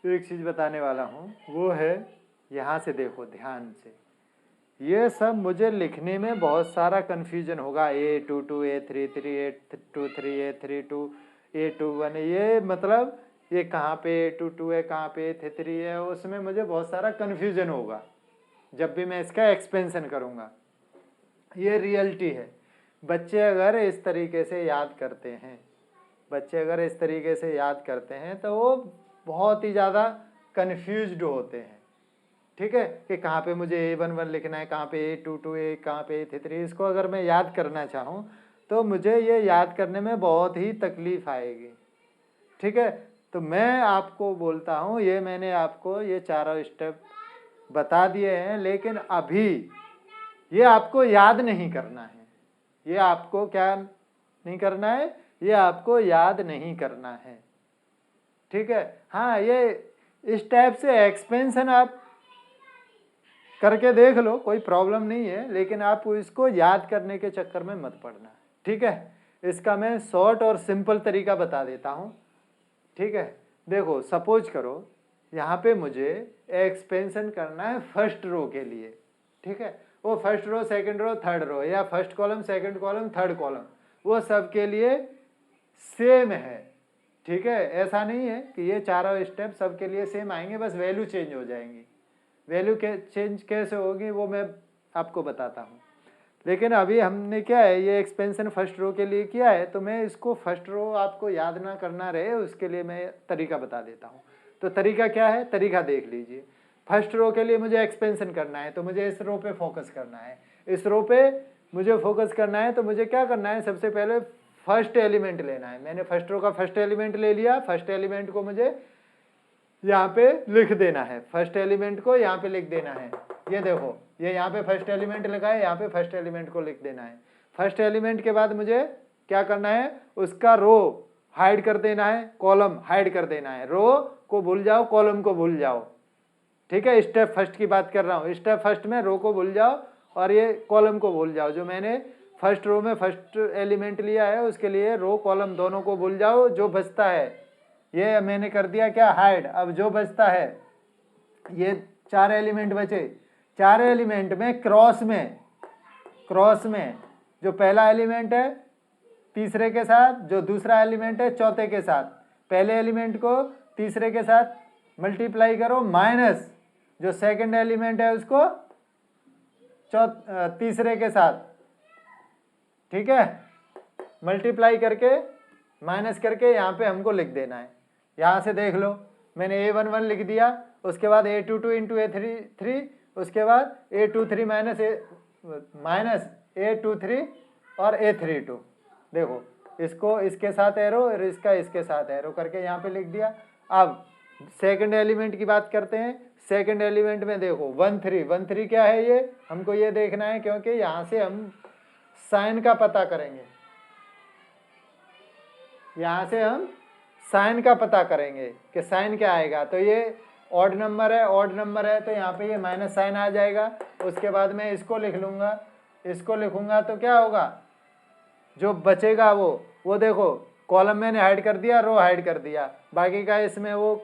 एक चीज़ बताने वाला हूँ, वो है यहाँ से देखो ध्यान से, ये सब मुझे लिखने में बहुत सारा कन्फ्यूजन होगा, A22 A33 A23 A32 A21, ये मतलब ये कहाँ पे A22 है कहाँ पे A33 है, उसमें मुझे बहुत सारा कन्फ्यूजन होगा जब भी मैं इसका एक्सपेंशन करूँगा। ये रियलिटी है, बच्चे अगर इस तरीके से याद करते हैं, बच्चे अगर इस तरीके से याद करते हैं तो वो बहुत ही ज़्यादा कन्फ्यूज्ड होते हैं। ठीक है, कि कहाँ पे मुझे A11 लिखना है, कहाँ पे A22 है, कहाँ पे A33, इसको अगर मैं याद करना चाहूँ तो मुझे ये याद करने में बहुत ही तकलीफ आएगी। ठीक है, तो मैं आपको बोलता हूँ, ये मैंने आपको ये चारों स्टेप बता दिए हैं, लेकिन अभी ये आपको याद नहीं करना है, ये आपको क्या नहीं करना है, ये आपको याद नहीं करना है। ठीक है, हाँ, ये इस टाइप से एक्सपेंशन आप करके देख लो, कोई प्रॉब्लम नहीं है, लेकिन आप इसको याद करने के चक्कर में मत पड़ना। ठीक है, इसका मैं शॉर्ट और सिंपल तरीका बता देता हूँ। ठीक है, देखो सपोज करो यहाँ पे मुझे एक्सपेंशन करना है फर्स्ट रो के लिए। ठीक है, वो first row second row third row, या first column second column third column, वो सब के लिए सेम है। ठीक है, ऐसा नहीं है कि ये चारों स्टेप सबके लिए सेम आएंगे, बस वैल्यू चेंज हो जाएंगी। वैल्यू चेंज कैसे होगी वो मैं आपको बताता हूँ, लेकिन अभी हमने क्या है, ये एक्सपेंशन फर्स्ट रो के लिए किया है, तो मैं इसको फर्स्ट रो आपको याद ना करना रहे उसके लिए मैं तरीका बता देता हूँ। तो तरीका क्या है, तरीका देख लीजिए। फर्स्ट रो के लिए मुझे एक्सपेंशन करना है तो मुझे इस रो पे फोकस करना है, इस रो पे मुझे फोकस करना है, तो मुझे क्या करना है, सबसे पहले फर्स्ट एलिमेंट लेना है। मैंने फर्स्ट रो का फर्स्ट एलिमेंट ले लिया, फर्स्ट एलिमेंट को मुझे यहाँ पे लिख देना है, फर्स्ट एलिमेंट को यहाँ पे लिख देना है। ये देखो, ये यहाँ पे फर्स्ट एलिमेंट लिखा है, यहाँ पे फर्स्ट एलिमेंट को लिख देना है। फर्स्ट एलिमेंट के बाद मुझे क्या करना है, उसका रो हाइड कर देना है, कॉलम हाइड कर देना है। रो को भूल जाओ, कॉलम को भूल जाओ। ठीक है, स्टेप फर्स्ट की बात कर रहा हूँ। स्टेप फर्स्ट में रो को भूल जाओ और ये कॉलम को भूल जाओ। जो मैंने फर्स्ट रो में फर्स्ट एलिमेंट लिया है उसके लिए रो कॉलम दोनों को भूल जाओ। जो बचता है ये मैंने कर दिया क्या, हाइड। अब जो बचता है ये 4 एलिमेंट बचे, 4 एलिमेंट में क्रॉस में जो पहला एलिमेंट है तीसरे के साथ, जो दूसरा एलिमेंट है चौथे के साथ, पहले एलिमेंट को तीसरे के साथ मल्टीप्लाई करो, माइनस जो सेकंड एलिमेंट है उसको तीसरे के साथ, ठीक है, मल्टीप्लाई करके माइनस करके यहाँ पे हमको लिख देना है। यहाँ से देख लो, मैंने A11 लिख दिया, उसके बाद A22 इंटू A33, उसके बाद A23 माइनस A23 और A32। देखो इसको इसके साथ एरो और इसका इसके साथ एरो करके यहाँ पे लिख दिया। अब सेकंड एलिमेंट की बात करते हैं। सेकंड एलिमेंट में देखो 13 क्या है, ये हमको ये देखना है क्योंकि यहाँ से हम साइन का पता करेंगे, यहाँ से हम साइन का पता करेंगे कि साइन क्या आएगा। तो ये ऑड नंबर है तो यहाँ पे ये माइनस साइन आ जाएगा। उसके बाद मैं इसको लिखूंगा तो क्या होगा, जो बचेगा वो देखो कॉलम मैंने हाइड कर दिया, रो हाइड कर दिया, बाकी का इसमें वो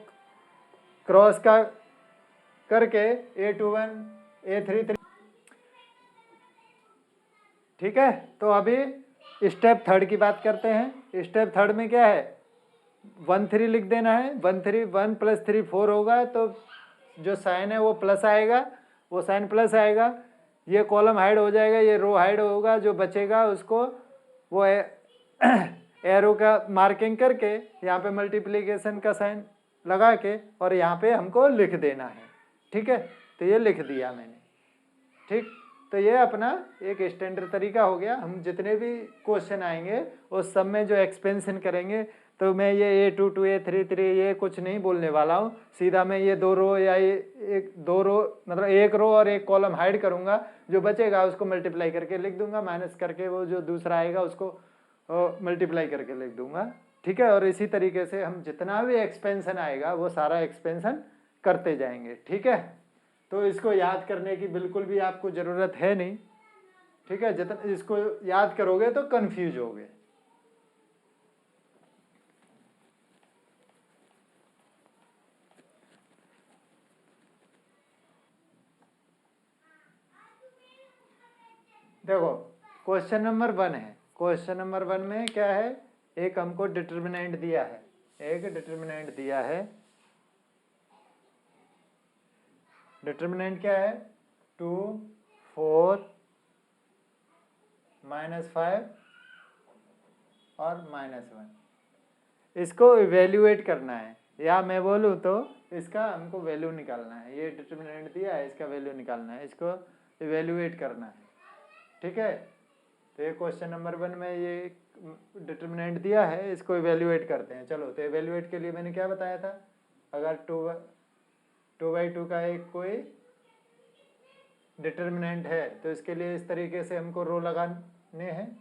क्रॉस का करके A21 A33, ठीक है। तो अभी स्टेप थर्ड की बात करते हैं। स्टेप थर्ड में क्या है, 13 लिख देना है। 1 प्लस 3 4 होगा, तो जो साइन है वो प्लस आएगा, वो साइन प्लस आएगा, ये कॉलम हाइड हो जाएगा, ये रो हाइड होगा। जो बचेगा उसको वो एरो का मार्किंग करके यहाँ पे मल्टीप्लिकेशन का साइन लगा के और यहाँ पे हमको लिख देना है, ठीक है। तो ये लिख दिया मैंने, ठीक। तो ये अपना एक स्टैंडर्ड तरीका हो गया। हम जितने भी क्वेश्चन आएंगे उस सब में जो एक्सपेंशन करेंगे, तो मैं ये A22 A33 ये कुछ नहीं बोलने वाला हूँ, सीधा मैं ये 2 रो या एक 2 रो मतलब एक रो और एक कॉलम हाइड करूँगा, जो बचेगा उसको मल्टीप्लाई करके लिख दूंगा, माइनस करके वो जो दूसरा आएगा उसको मल्टीप्लाई करके लिख दूंगा, ठीक है। और इसी तरीके से हम जितना भी एक्सपेंशन आएगा वो सारा एक्सपेंशन करते जाएंगे, ठीक है। तो इसको याद करने की बिल्कुल भी आपको ज़रूरत है नहीं, ठीक है। जितना इसको याद करोगे तो कंफ्यूज होगे। देखो क्वेश्चन नंबर 1 है। क्वेश्चन नंबर 1 में क्या है, एक हमको डिटर्मिनेंट दिया है, डिटर्मिनेंट क्या है 2 4 -5 और -1। इसको इवेल्युएट करना है, या मैं बोलूँ तो इसका हमको वैल्यू निकालना है। ये डिटर्मिनेंट दिया है, इसका वैल्यू निकालना है, इसको इवेल्युएट करना है, ठीक है। तो ये क्वेश्चन नंबर 1 में ये डिटर्मिनेंट दिया है, इसको इवेल्युएट करते हैं। चलो, तो इवेल्युएट के लिए मैंने क्या बताया था, अगर 2/2 का एक कोई डिटर्मिनेंट है तो इसके लिए इस तरीके से हमको रो लगाने हैं,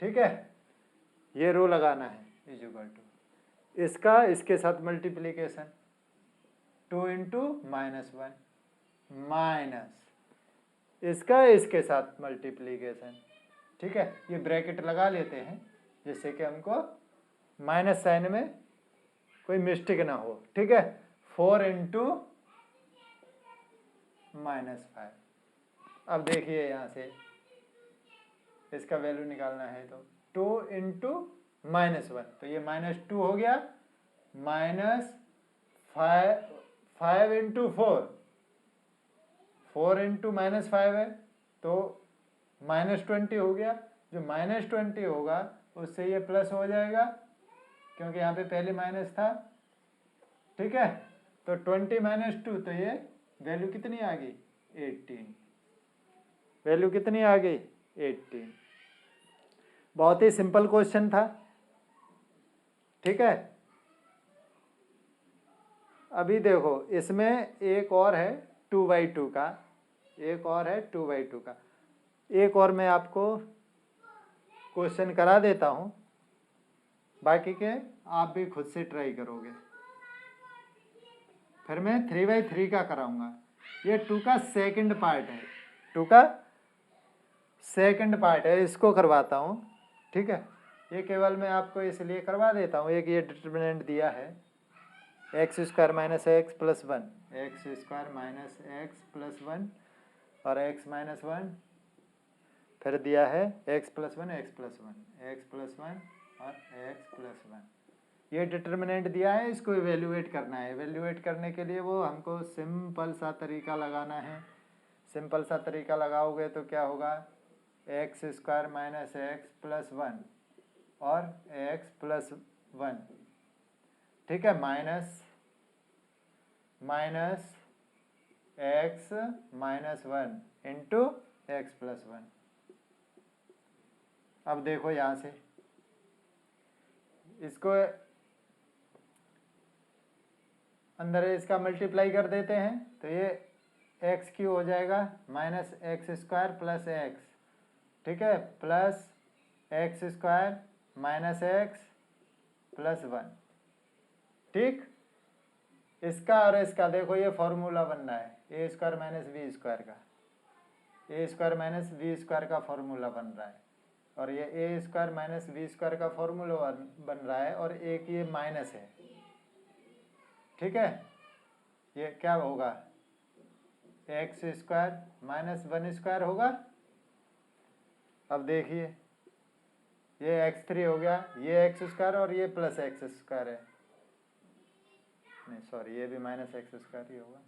ठीक है। ये रो लगाना है इज इक्वल टू इसका इसके साथ मल्टीप्लीकेशन 2 इंटू -1 माइनस इसका इसके साथ मल्टीप्लीकेशन, ठीक है। ये ब्रैकेट लगा लेते हैं जिससे कि हमको माइनस साइन में कोई मिस्टेक ना हो, ठीक है। 4 इंटू -5। अब देखिए यहाँ से इसका वैल्यू निकालना है तो 2 इंटू -1, तो ये -2 हो गया, -5 इंटू 4 इंटू -5 है तो -20 हो गया। जो -20 होगा उससे ये प्लस हो जाएगा क्योंकि यहाँ पे पहले माइनस था, ठीक है। तो 20 -2, तो ये वैल्यू कितनी आ गई 18, वैल्यू कितनी आ गई 18। बहुत ही सिंपल क्वेश्चन था, ठीक है। अभी देखो इसमें एक और है 2/2 का, एक और मैं आपको क्वेश्चन करा देता हूँ। बाकी के आप भी खुद से ट्राई करोगे। फिर मैं 3/3 का कराऊंगा। ये 2 का सेकंड पार्ट है, 2 का सेकंड पार्ट है, इसको करवाता हूँ। ठीक है, ये केवल मैं आपको इसलिए करवा देता हूँ। एक ये डिटर्मिनेंट दिया है x² - x + 1, x² - x + 1 और x - 1, फिर दिया है x + 1 x + 1 x + 1 और x + 1। ये डिटर्मिनेंट दिया है, इसको इवेल्युएट करना है। इवेल्युएट करने के लिए वो हमको सिंपल सा तरीका लगाना है। सिंपल सा तरीका लगाओगे तो क्या होगा, x² - x + 1 और x + 1, ठीक है, माइनस x - 1 इंटू x + 1। अब देखो यहाँ से इसको अंदर इसका मल्टीप्लाई कर देते हैं तो ये x³ हो जाएगा -x² + x, ठीक है, प्लस x² - x + 1। ठीक, इसका और इसका देखो ये फॉर्मूला बन रहा है a² - b² का, a² - b² का फॉर्मूला बन रहा है, और ये a² - b² का फॉर्मूला बन रहा है, और एक ये माइनस है। ठीक है, ये क्या होगा, x² - 1² होगा। अब देखिए ये x3 हो गया, ये x² और ये प्लस x² है, नहीं सॉरी ये भी -x² ही होगा,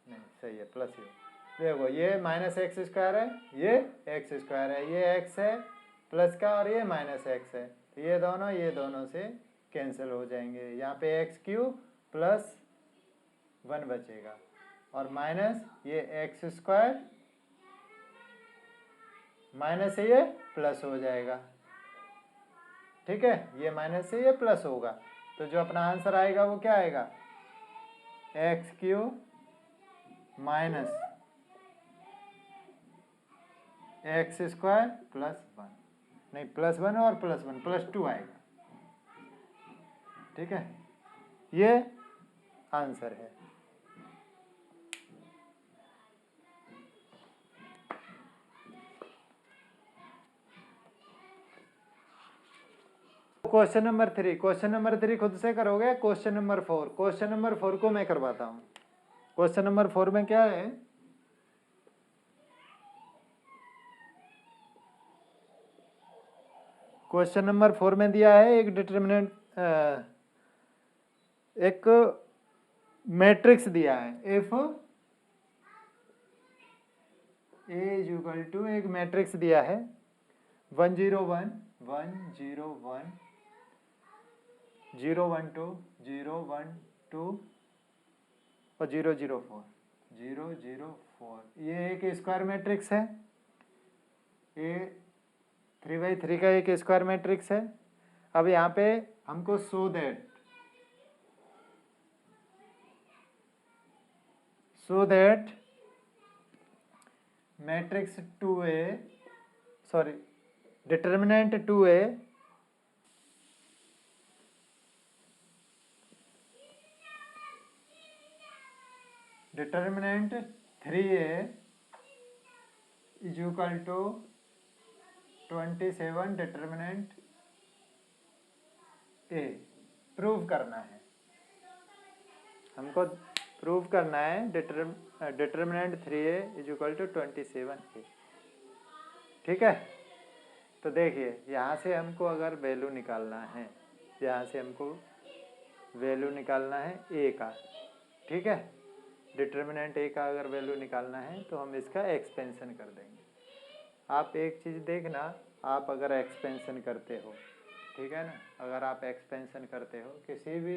नहीं सही है, प्लस ही होगा। देखो ये -x² है, ये x² है, ये x है प्लस का और ये -x है, तो ये दोनों से कैंसिल हो जाएंगे। यहाँ पे x³ + 1 बचेगा और माइनस ये x² माइनस से ये प्लस हो जाएगा। ठीक है, ये माइनस से ये प्लस होगा, तो जो अपना आंसर आएगा वो क्या आएगा, x³ माइनस x² + 1, नहीं +1 और +1 +2 आएगा। ठीक है, ये आंसर है। क्वेश्चन नंबर 3 खुद से करोगे। क्वेश्चन नंबर 4 को मैं करवाता हूँ। क्वेश्चन नंबर 4 में क्या है, क्वेश्चन नंबर 4 में दिया है एक डिटर्मिनेंट, एक मैट्रिक्स दिया है, इफ A = एक मैट्रिक्स दिया है 1 0 1 1 0 1 0 1 2 0 1 2 और 0 0 4 0 0 4। ये एक स्क्वायर मैट्रिक्स है, ये 3/3 का एक स्क्वायर मैट्रिक्स है। अब यहाँ पे हमको show that matrix 2A sorry determinant 2A determinant 3A = 27 determinant A prove करना है। हमको प्रूव करना है डिटर्मिनेंट 3A = 27A। ठीक है, तो देखिए यहाँ से हमको अगर वैल्यू निकालना है, यहाँ से हमको वैल्यू निकालना है A का। ठीक है, डिटर्मिनेंट A का अगर वैल्यू निकालना है तो हम इसका एक्सपेंशन कर देंगे। आप एक चीज़ देखना, आप अगर एक्सपेंशन करते हो, ठीक है ना, अगर आप एक्सपेंशन करते हो किसी भी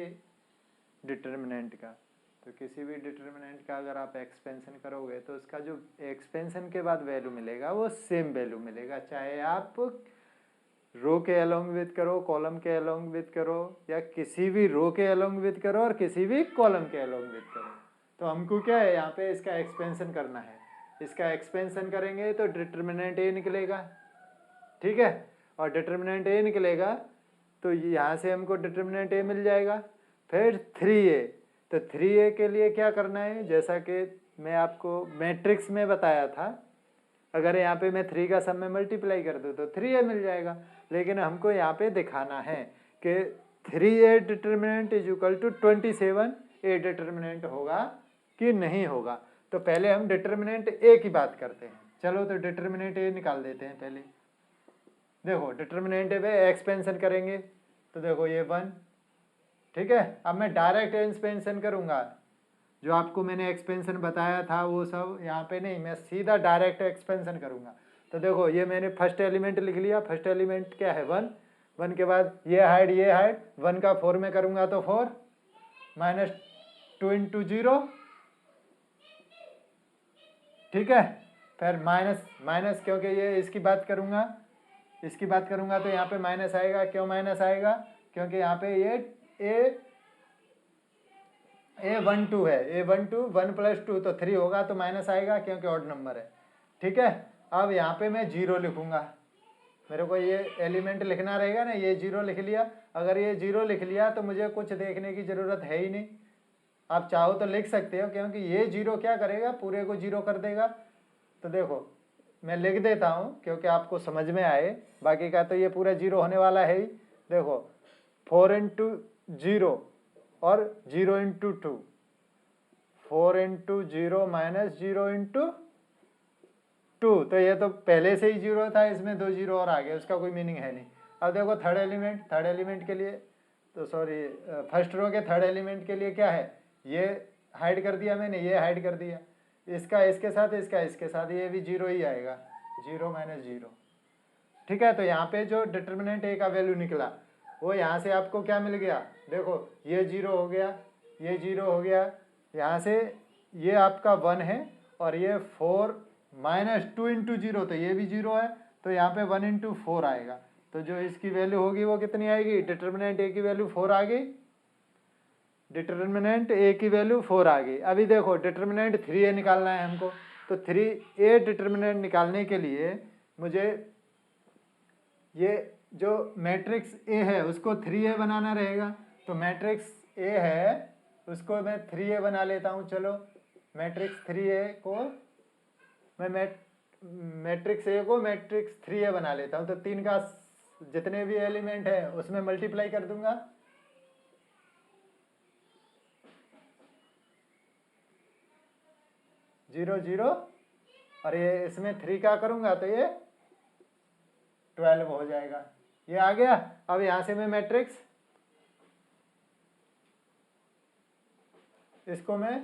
डिटर्मिनेंट का, तो किसी भी डिटर्मिनेंट का अगर आप एक्सपेंशन करोगे तो उसका जो एक्सपेंशन के बाद वैल्यू मिलेगा वो सेम वैल्यू मिलेगा, चाहे आप रो के अलोंग विद करो, कॉलम के अलोंग विद करो, या किसी भी रो के अलोंग विद करो और किसी भी कॉलम के अलोंग विद करो। तो हमको क्या है, यहाँ पे इसका एक्सपेंशन करना है। इसका एक्सपेंशन करेंगे तो डिटर्मिनेंट A निकलेगा। ठीक है, और डिटर्मिनेंट ए निकलेगा, तो यहाँ से हमको डिटर्मिनेंट ए मिल जाएगा। फिर 3a, तो 3a के लिए क्या करना है, जैसा कि मैं आपको मैट्रिक्स में बताया था, अगर यहाँ पे मैं 3 का सम में मल्टीप्लाई कर दूँ तो 3a मिल जाएगा। लेकिन हमको यहाँ पे दिखाना है कि 3a determinant is equal to 27a determinant होगा कि नहीं होगा। तो पहले हम डिटर्मिनेंट ए की बात करते हैं। चलो तो डिटर्मिनेंट ए निकाल देते हैं पहले। देखो डिटर्मिनेंट ए पे एक्सपेंशन करेंगे तो देखो ये 1, ठीक है। अब मैं डायरेक्ट एक्सपेंशन करूँगा, जो आपको मैंने एक्सपेंशन बताया था वो सब यहाँ पे नहीं, मैं सीधा डायरेक्ट एक्सपेंशन करूँगा। तो देखो ये मैंने फर्स्ट एलिमेंट लिख लिया। फर्स्ट एलिमेंट क्या है 1, 1 के बाद ये हाइड 1 का 4 में करूँगा तो 4 माइनस 2 इंटू 0, ठीक है। फिर माइनस क्योंकि ये इसकी बात करूँगा तो यहाँ पे माइनस आएगा। क्यों माइनस आएगा, क्योंकि यहाँ पे ये A12 है, A12 1 + 2 तो 3 होगा तो माइनस आएगा क्योंकि ऑड नंबर है, ठीक है। अब यहाँ पे मैं 0 लिखूंगा, मेरे को ये एलिमेंट लिखना रहेगा ना, ये 0 लिख लिया। अगर ये 0 लिख लिया तो मुझे कुछ देखने की ज़रूरत है ही नहीं। आप चाहो तो लिख सकते हो, क्योंकि ये 0 क्या करेगा, पूरे को 0 कर देगा। तो देखो मैं लिख देता हूँ क्योंकि आपको समझ में आए, बाकी का तो ये पूरा 0 होने वाला है ही। देखो 4 इंटू 0 और 0 इंटू 2, 4 इंटू 0 माइनस 0 इंटू 2, तो ये तो पहले से ही 0 था, इसमें 2 0 और आ गए, उसका कोई मीनिंग है नहीं। अब देखो थर्ड एलिमेंट के लिए, तो सॉरी फर्स्ट रो के थर्ड एलिमेंट के लिए क्या है, ये हाइड कर दिया मैंने, ये हाइड कर दिया, इसका इसके साथ, इसका इसके साथ, ये भी 0 ही आएगा, 0 माइनस 0, ठीक है। तो यहाँ पे जो डिटर्मिनेंट ए का वैल्यू निकला वो यहाँ से आपको क्या मिल गया, देखो ये 0 हो गया, ये 0 हो गया, यहाँ से ये आपका 1 है, और ये 4 माइनस 2 इंटू 0, तो ये भी 0 है, तो यहाँ पे 1 इंटू 4 आएगा। तो जो इसकी वैल्यू होगी वो कितनी आएगी, डिटर्मिनेंट ए की वैल्यू 4 आ गई, डिटर्मिनेंट ए की वैल्यू 4 आ गई। अभी देखो डिटर्मिनेंट 3a निकालना है हमको, तो 3a डिटर्मिनेंट निकालने के लिए मुझे ये जो मैट्रिक्स ए है उसको 3a बनाना रहेगा। तो मैट्रिक्स ए है उसको मैं 3a बना लेता हूँ। चलो मैट्रिक्स 3a को मैं मैट्रिक्स ए को मैट्रिक्स 3a बना लेता हूँ। तो 3 का जितने भी एलिमेंट है उसमें मल्टीप्लाई कर दूंगा, 0 0, और ये इसमें 3 का करूंगा तो ये 12 हो जाएगा, ये आ गया। अब यहां से मैं मैट्रिक्स इसको मैं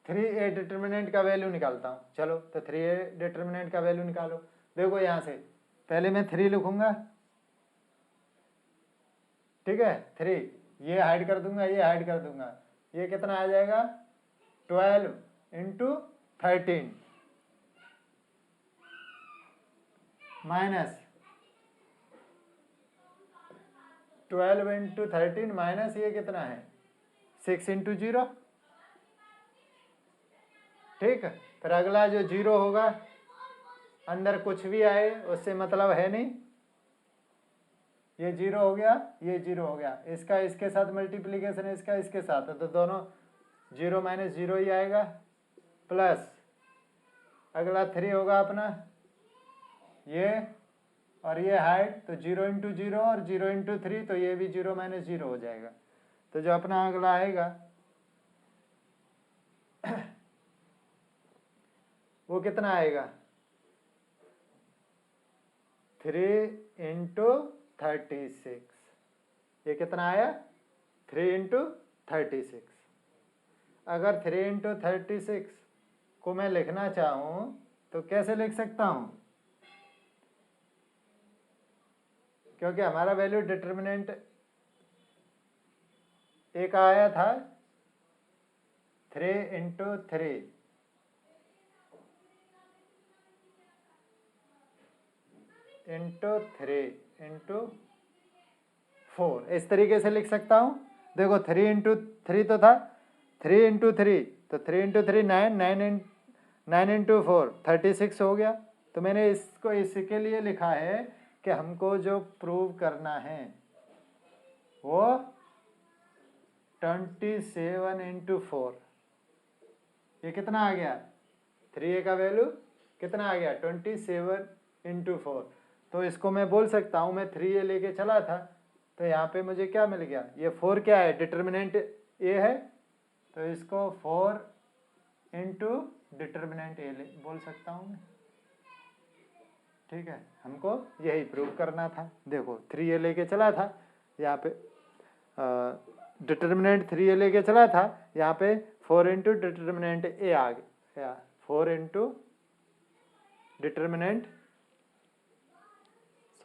थ्री ए डिटर्मिनेंट का वैल्यू निकालता हूँ। चलो तो 3a डिटर्मिनेंट का वैल्यू निकालो। देखो यहाँ से पहले मैं 3 लिखूंगा, ठीक है, 3, ये हाइड कर दूंगा, ये हाइड कर दूंगा, ये कितना आ जाएगा, 12 इंटू 13 माइनस 12 इंटू 13 माइनस ये कितना है 6 इंटू 0, ठीक। फिर अगला जो 0 होगा, अंदर कुछ भी आए उससे मतलब है नहीं, ये 0 हो गया, ये 0 हो गया, इसका इसके साथ मल्टीप्लीकेशन है, इसका इसके साथ है, तो दोनों 0 माइनस 0 ही आएगा, प्लस अगला 3 होगा अपना ये, और ये हाइट, तो 0 इंटू 0 और 0 इंटू 3, तो ये भी 0 माइनस 0 हो जाएगा। तो जो अपना अगला आएगा वो कितना आएगा, 3 इंटू 36, ये कितना आया 3 इंटू 36। अगर 3 इंटू 36 को मैं लिखना चाहूँ तो कैसे लिख सकता हूँ, क्योंकि हमारा वैल्यू डिटर्मिनेंट एक आया था 3 इंटू 3, इंटू 3 इंटू 4, इस तरीके से लिख सकता हूँ। देखो 3 इंटू 3 तो था, 3 इंटू 3 तो 3 इंटू 3 9, 9 इंटू 4 36 हो गया। तो मैंने इसको इसके लिए लिखा है कि हमको जो प्रूव करना है वो 27 इंटू 4, ये कितना आ गया, 3a का वैल्यू कितना आ गया 27 इंटू 4। तो इसको मैं बोल सकता हूँ, मैं 3a लेके चला था तो यहाँ पे मुझे क्या मिल गया, ये 4 क्या है, डिटर्मिनेंट a है, तो इसको 4 इंटू डिटर्मिनेंट a बोल सकता हूँ मैं। ठीक है, हमको यही प्रूव करना था। देखो 3a लेके चला था, यहाँ पे डिटर्मिनेंट 3a लेके चला था, यहाँ पे 4 इंटू डिटर्मिनेंट a आ गया, 4 into determinant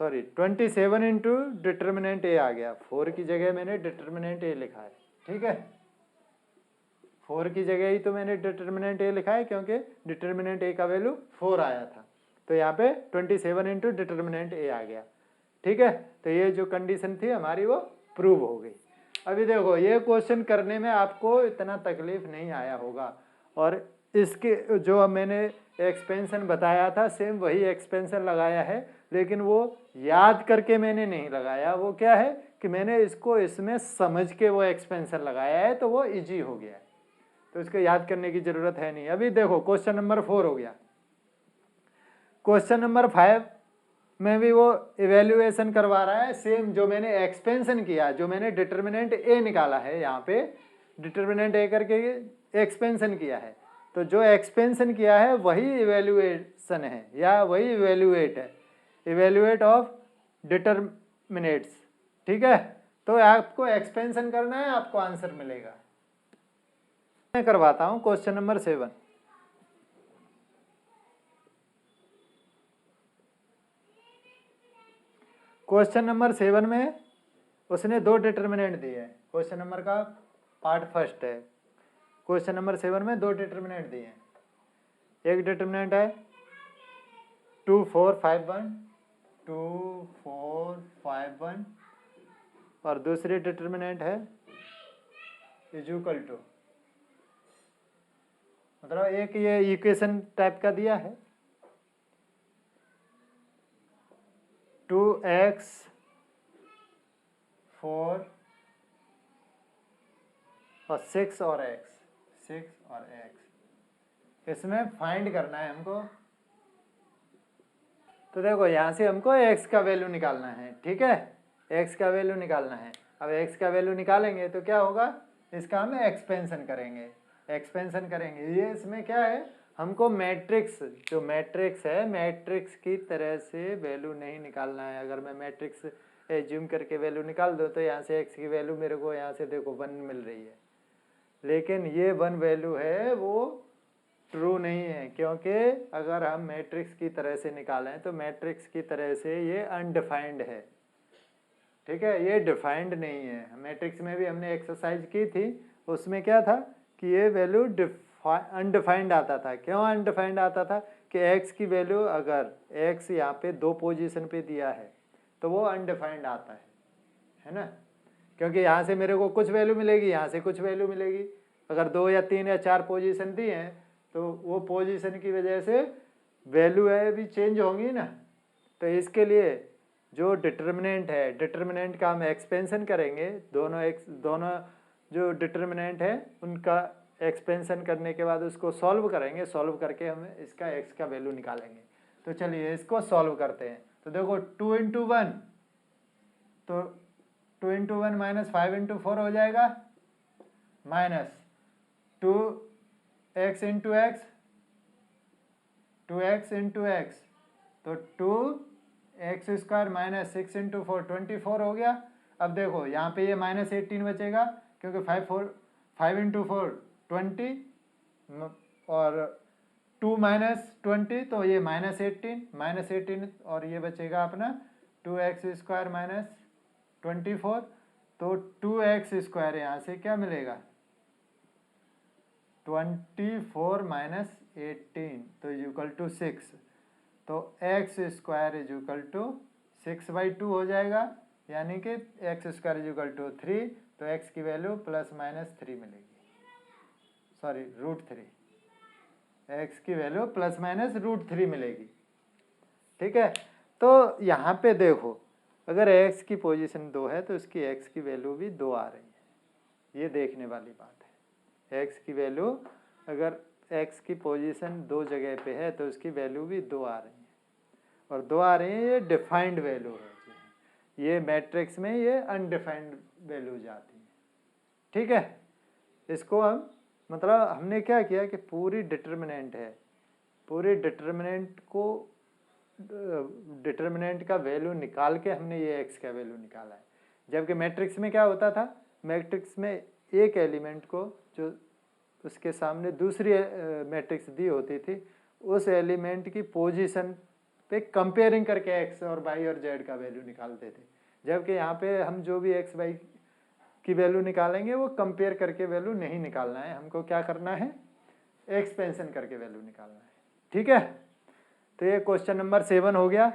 27 into determinant a आ गया। 4 की जगह मैंने डिटर्मिनेंट a लिखा है। ठीक है, 4 की जगह ही तो मैंने डिटर्मिनेंट a लिखा है क्योंकि डिटर्मिनेंट a का वैल्यू 4 आया था, तो यहाँ पे 27 इंटू डिटर्मिनेंट a आ गया। ठीक है, तो ये जो कंडीशन थी हमारी वो प्रूव हो गई। अभी देखो ये क्वेश्चन करने में आपको इतना तकलीफ नहीं आया होगा, और इसके जो मैंने एक्सपेंशन बताया था सेम वही एक्सपेंशन लगाया है, लेकिन वो याद करके मैंने नहीं लगाया। वो क्या है कि मैंने इसको इसमें समझ के वो एक्सपेंशन लगाया है, तो वो इजी हो गया है, तो इसको याद करने की जरूरत है नहीं। अभी देखो क्वेश्चन नंबर 4 हो गया। क्वेश्चन नंबर 5 में भी वो इवेल्युएशन करवा रहा है, सेम जो मैंने एक्सपेंशन किया, जो मैंने डिटर्मिनेंट ए निकाला है, यहाँ पे डिटर्मिनेंट ए करके एक्सपेंशन किया है, तो जो एक्सपेंशन किया है वही इवेल्युएशन है या वही इवेल्युएट है, इवेल्युएट ऑफ डिटर्मिनेट्स। ठीक है, तो आपको एक्सपेंशन करना है, आपको आंसर मिलेगा। मैं करवाता हूँ क्वेश्चन नंबर 7। क्वेश्चन नंबर 7 में उसने 2 डिटर्मिनेंट दिए हैं। क्वेश्चन नंबर का पार्ट फर्स्ट है। क्वेश्चन नंबर 7 में 2 डिटर्मिनेंट दिए हैं। एक डिटर्मिनेंट है 2 4 5 1, 2 4 5 1, और दूसरी डिटर्मिनेंट है इज इक्वल टू, मतलब एक ये इक्वेशन टाइप का दिया है 2x 4 और 6 और x, इसमें फाइंड करना है हमको। तो देखो यहाँ से हमको x का वैल्यू निकालना है। ठीक है, x का वैल्यू निकालना है। अब x का वैल्यू निकालेंगे तो क्या होगा, इसका हम एक्सपेंशन करेंगे, ये इसमें क्या है, हमको मैट्रिक्स, जो मैट्रिक्स है, मैट्रिक्स की तरह से वैल्यू नहीं निकालना है। अगर मैं मैट्रिक्स एज्यूम करके वैल्यू निकाल दूँ तो यहाँ से x की वैल्यू मेरे को यहाँ से देखो 1 मिल रही है, लेकिन ये 1 वैल्यू है वो ट्रू नहीं है, क्योंकि अगर हम मैट्रिक्स की तरह से निकालें तो मैट्रिक्स की तरह से ये अनडिफाइंड है। ठीक है, ये डिफाइंड नहीं है। मैट्रिक्स में भी हमने एक्सरसाइज की थी, उसमें क्या था कि ये वैल्यू अनडिफाइंड आता था। क्यों अनडिफाइंड आता था कि x की वैल्यू, अगर x यहाँ पे 2 पोजीशन पे दिया है तो वो अनडिफाइंड आता है ना, क्योंकि यहाँ से मेरे को कुछ वैल्यू मिलेगी, यहाँ से कुछ वैल्यू मिलेगी। अगर 2 या 3 या 4 पोजीशन दी हैं तो वो पोजीशन की वजह से वैल्यू है भी चेंज होंगी ना। तो इसके लिए जो डिटर्मिनेंट है, डिटर्मिनेंट का हम एक्सपेंशन करेंगे, दोनों जो डिटर्मिनेंट है उनका एक्सपेंशन करने के बाद उसको सॉल्व करेंगे, सॉल्व करके हम इसका x का वैल्यू निकालेंगे। तो चलिए इसको सॉल्व करते हैं। तो देखो 2 इंटू 1, तो 2 इंटू 1 माइनस 5 इंटू 4 हो जाएगा, minus 2x into x, 2x into x, तो 2x स्क्वायर माइनस 6 इंटू 4 24 हो गया। अब देखो यहाँ पे ये माइनस 18 बचेगा, क्योंकि 5 इंटू 4 20, और 2 माइनस 20 तो ये माइनस 18, और ये बचेगा अपना 2x स्क्वायर माइनस 24, तो 2x स्क्वायर यहाँ से क्या मिलेगा 24 माइनस 18, तो इक्वल टू 6, तो x square is equal to 6/2 हो जाएगा, यानी कि x square is equal to 3, तो x की वैल्यू प्लस माइनस 3 मिलेगी। सॉरी √3, x की वैल्यू प्लस माइनस √3 मिलेगी। ठीक है, तो यहाँ पे देखो अगर x की पोजीशन 2 है तो इसकी x की वैल्यू भी 2 आ रही है, ये देखने वाली बात है। x की वैल्यू अगर x की पोजीशन 2 जगह पे है तो इसकी वैल्यू भी 2 आ रही है, और 2 आ रही है, ये डिफाइंड वैल्यू है। ये मैट्रिक्स में ये अनडिफाइंड वैल्यू जाती है। ठीक है, इसको हम मतलब हमने क्या किया कि पूरी डिटर्मिनेंट है, पूरी डिटर्मिनेंट को डिटर्मिनेंट का वैल्यू निकाल के हमने ये x का वैल्यू निकाला है। जबकि मैट्रिक्स में क्या होता था, मैट्रिक्स में एक एलिमेंट को जो उसके सामने दूसरी मैट्रिक्स दी होती थी उस एलिमेंट की पोजीशन पे कंपेयरिंग करके x और y और z का वैल्यू निकालते थे। जबकि यहाँ पे हम जो भी x y की वैल्यू निकालेंगे वो कंपेयर करके वैल्यू नहीं निकालना है, हमको क्या करना है, एक्सपेंशन करके वैल्यू निकालना है। ठीक है, तो ये क्वेश्चन नंबर 7 हो गया।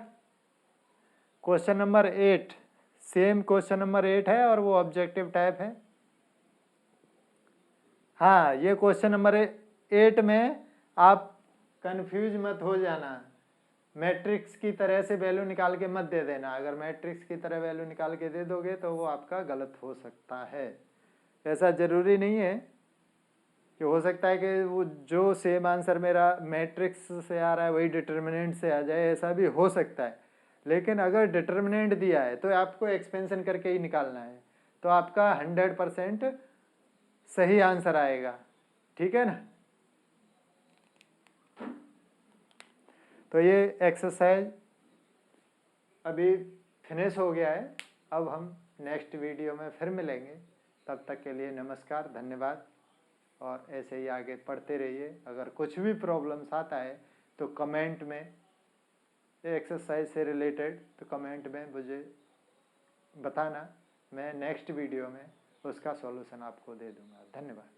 Question number 8 same question number 8 है और वो ऑब्जेक्टिव टाइप है। हाँ, ये क्वेश्चन नंबर 8 में आप कंफ्यूज मत हो जाना, मैट्रिक्स की तरह से वैल्यू निकाल के मत दे देना। अगर मैट्रिक्स की तरह वैल्यू निकाल के दे दोगे तो वो आपका गलत हो सकता है। ऐसा ज़रूरी नहीं है कि हो सकता है कि वो जो सेम आंसर मेरा मैट्रिक्स से आ रहा है वही डिटर्मिनेंट से आ जाए, ऐसा भी हो सकता है। लेकिन अगर डिटर्मिनेंट दिया है तो आपको एक्सपेंशन करके ही निकालना है, तो आपका 100% सही आंसर आएगा। ठीक है ना, तो ये एक्सरसाइज अभी फिनिश हो गया है। अब हम नेक्स्ट वीडियो में फिर मिलेंगे, तब तक के लिए नमस्कार, धन्यवाद, और ऐसे ही आगे पढ़ते रहिए। अगर कुछ भी प्रॉब्लम्स आता है तो कमेंट में, एक्सरसाइज से रिलेटेड, तो कमेंट में मुझे बताना, मैं नेक्स्ट वीडियो में उसका सॉल्यूशन आपको दे दूंगा। धन्यवाद।